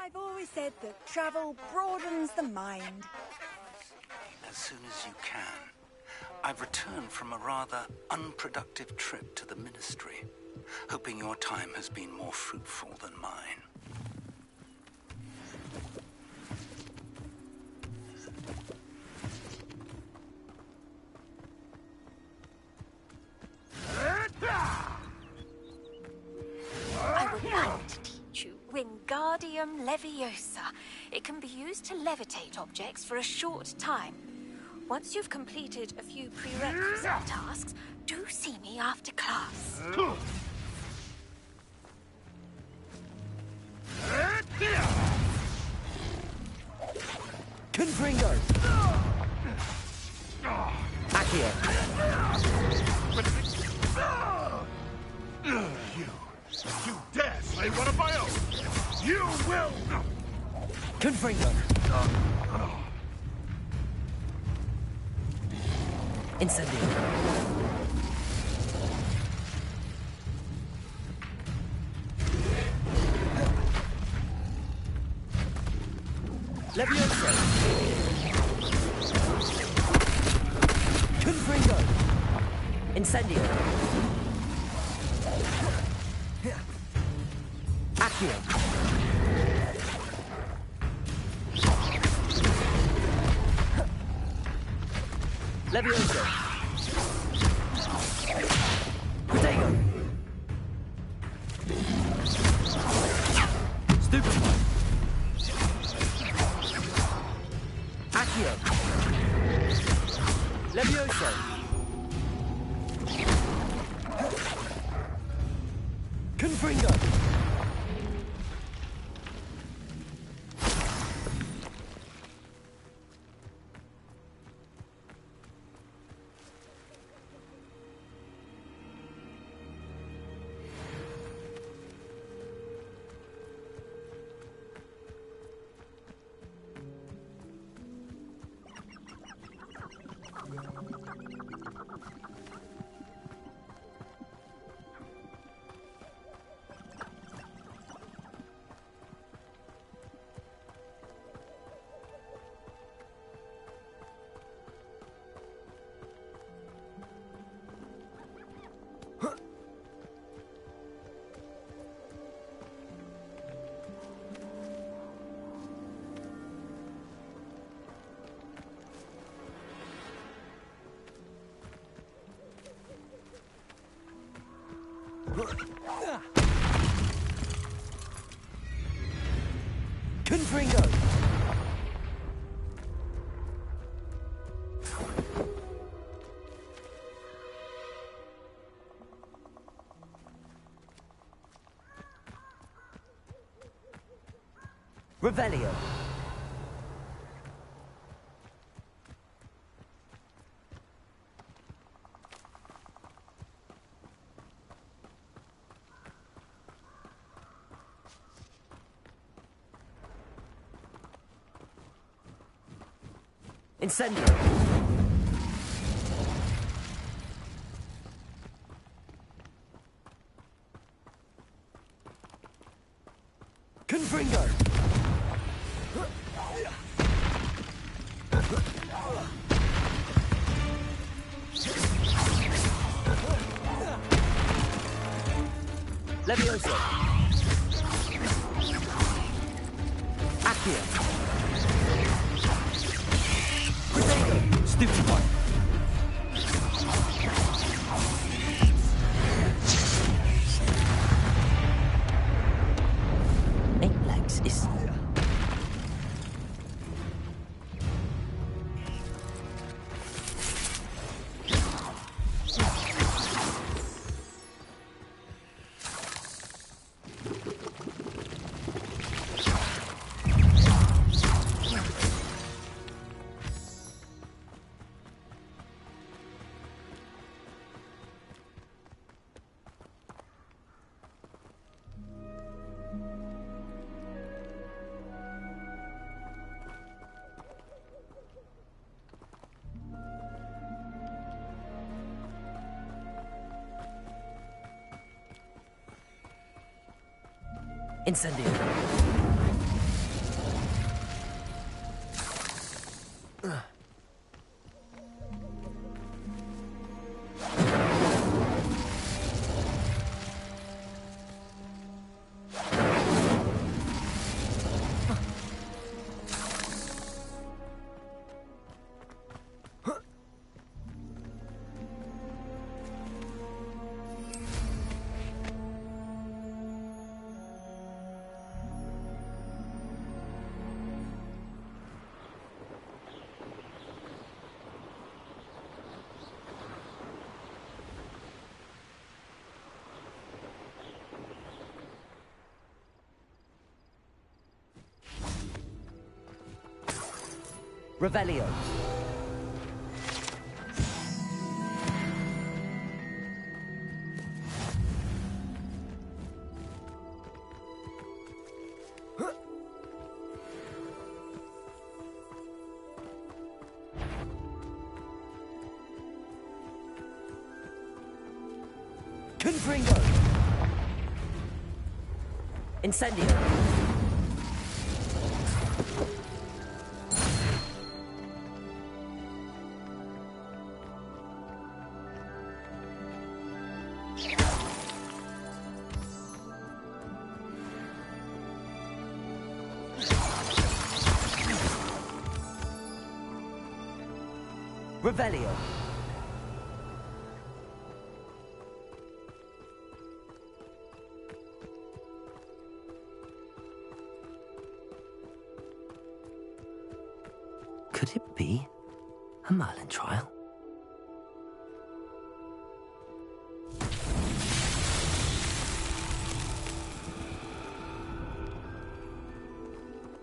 I've always said that travel broadens the mind. As soon as you can. I've returned from a rather unproductive trip to the Ministry, hoping your time has been more fruitful than mine. I would like to teach you Wingardium Leviosa. It can be used to levitate objects for a short time. Once you've completed a few prerequisite tasks, do see me after class. Confringo! Accio! You dare slay one of my own! You will! Confringo! Incendio! Levioso! Confringo! Incendio! Accio! Levioso! Protego! Stupefy! Accio! Levioso! Confringo! Confringo! Revelio! Incendio! Confringo! Levioso! Accio! Stupefy! Eight legs is... Incendio! Revelio. Confringo! Incendio! Revelio! Could it be a Merlin trial?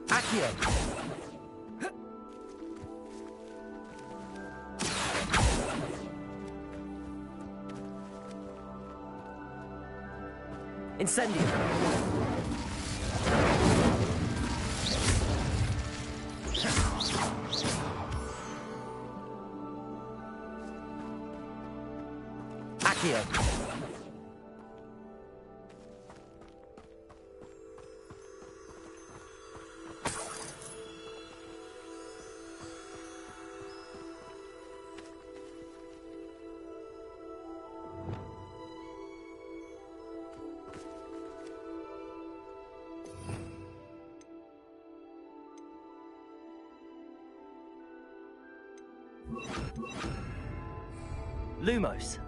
Accio! Incendio! Accio! Lumos.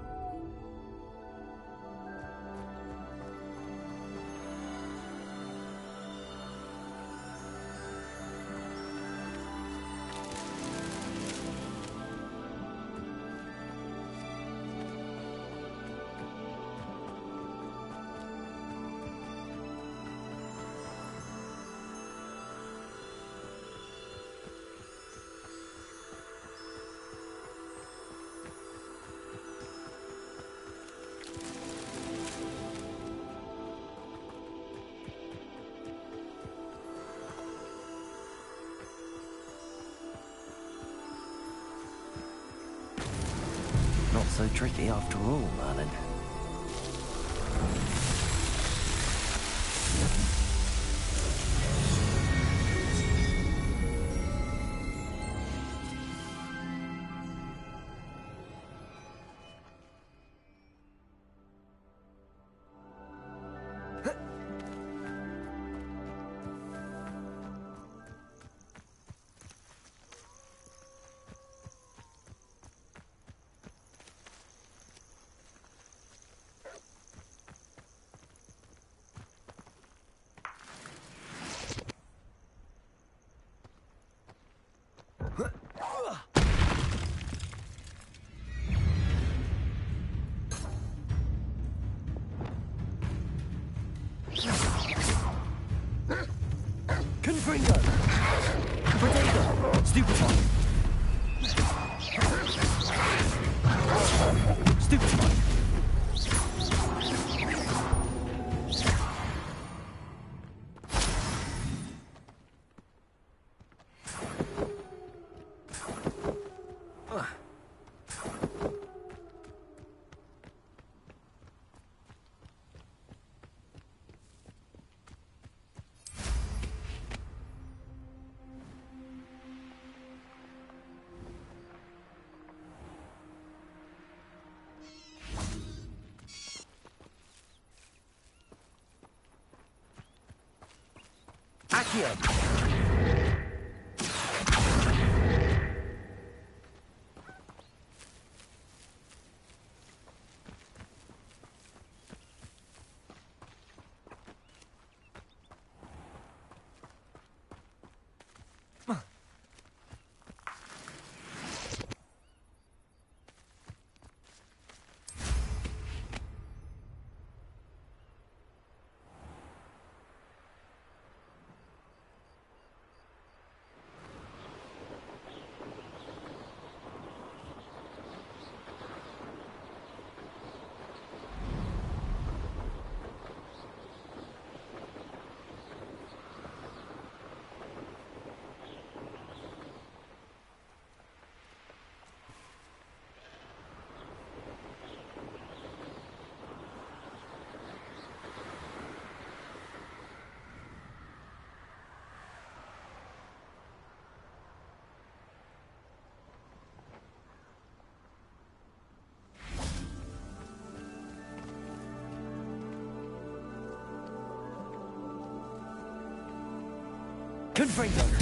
Not so tricky after all, Merlin. Confringo! Potato! Stupefy! Stupefy! Accio! Confringo.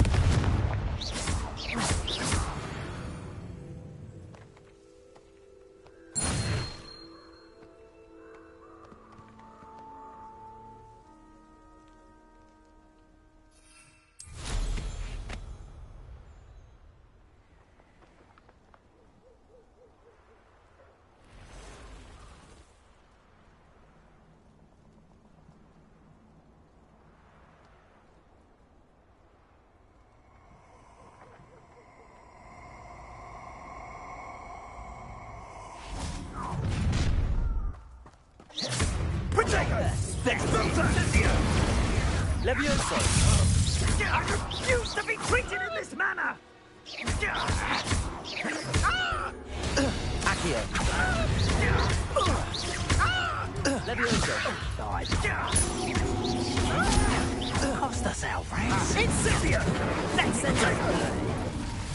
Levioso! I refuse to be treated in this manner! Accio. Levioso. Cost us, Alfred. Incendio! Let's take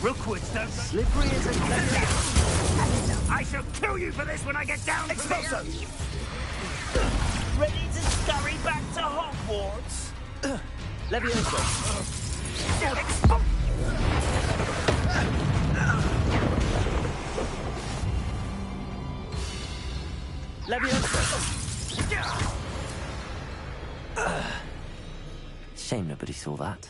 Rookwood's don't slippery as a cat. I shall kill you for this when I get down to Expulso. Ready to scurry back to Hogwarts? Levioso. Levioso. Shame nobody saw that.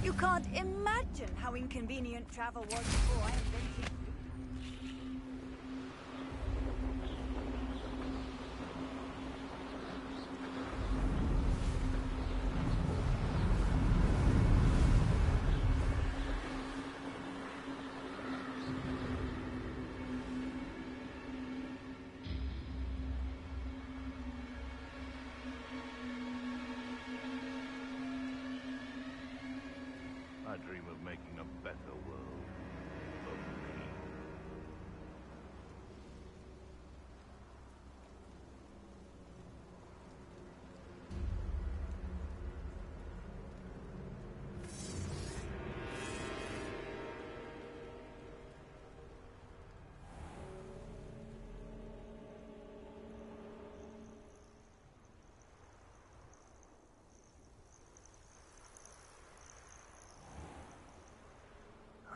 You can't imagine how inconvenient travel was before I invented. I dream of making a better world for me.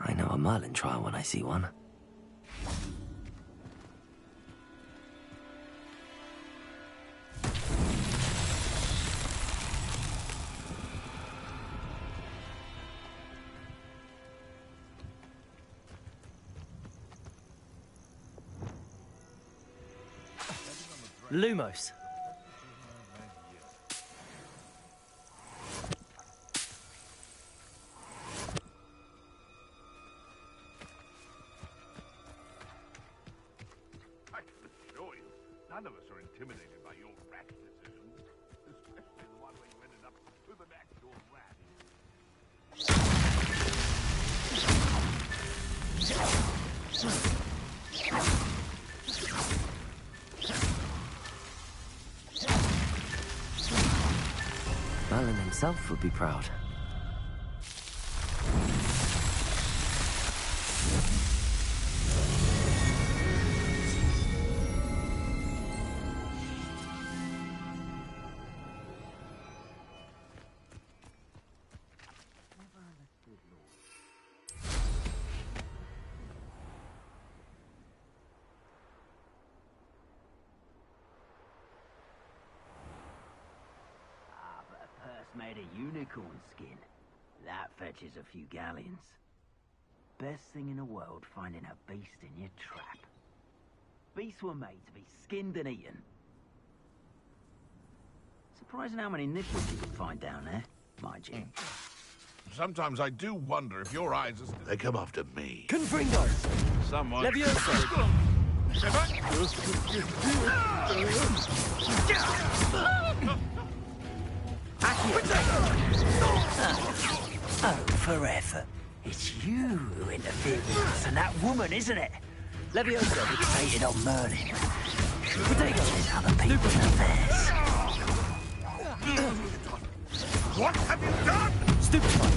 I know a Merlin trial when I see one. Lumos. None of us are intimidated by your rash decisions, especially the one where you ended up with an actual rat. Merlin himself would be proud. red a unicorn skin. That fetches a few galleons. Best thing in the world, finding a beast in your trap. Beasts were made to be skinned and eaten. Surprising how many nipples you can find down there, mind you. Sometimes I do wonder if your eyes are still... They come after me. Confringo! Someone... Levioso! Oh, for effort. It's you who interfered with us and that woman, isn't it? Levioso! Fixated on Merlin. Potatoes in other people's affairs. What have you done? Stupefy!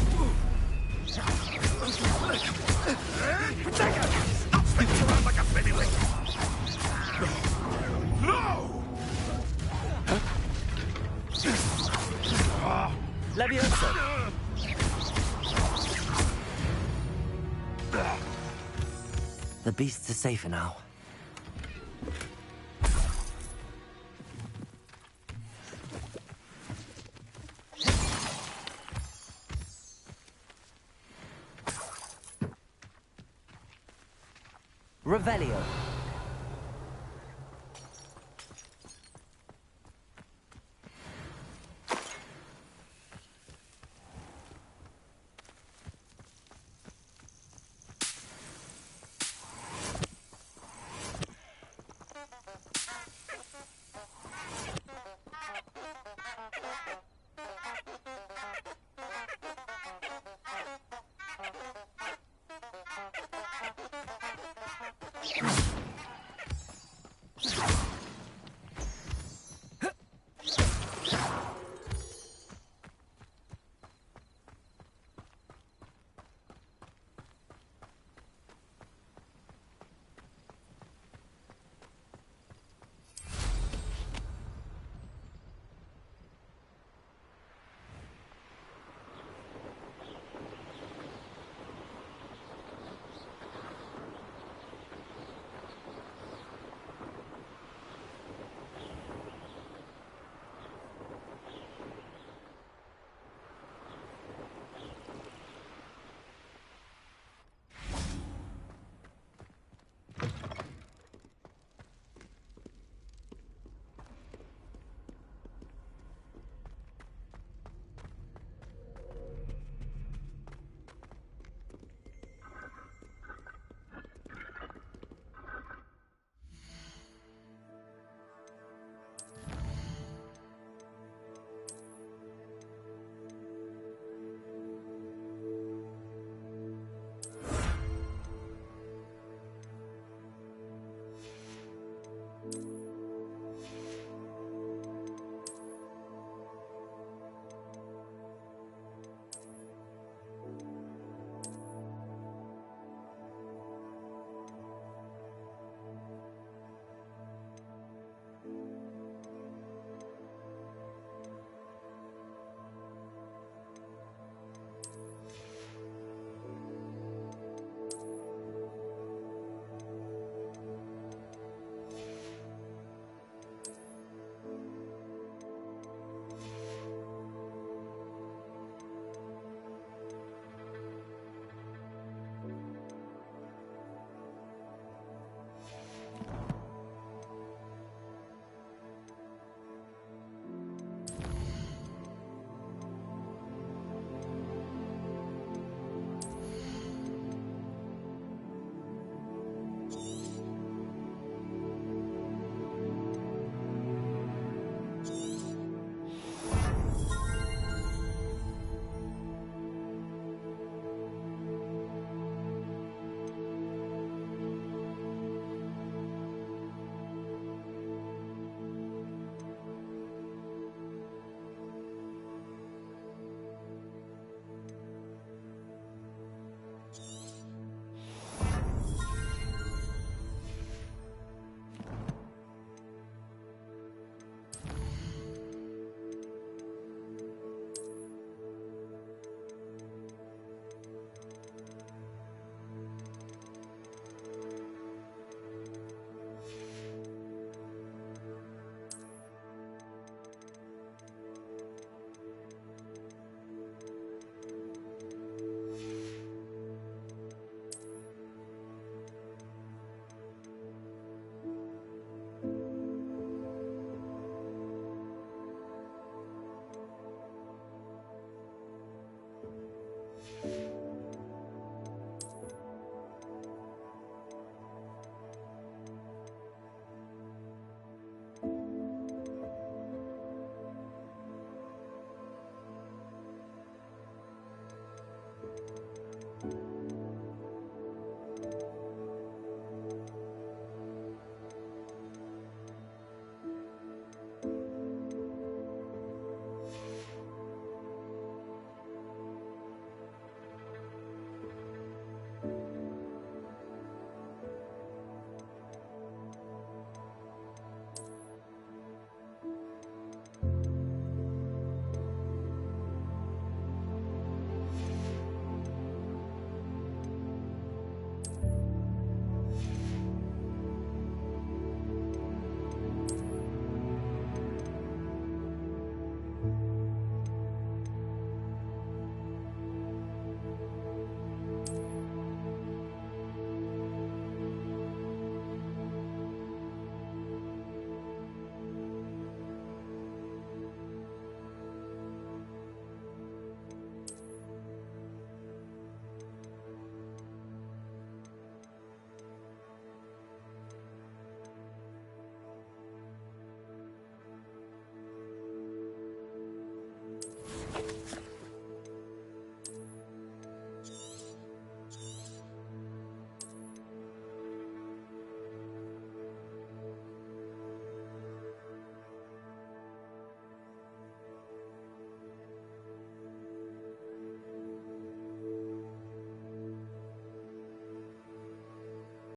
Stop spinning around like a pennywig! No! Levioso! The beasts are safer now. Revelio.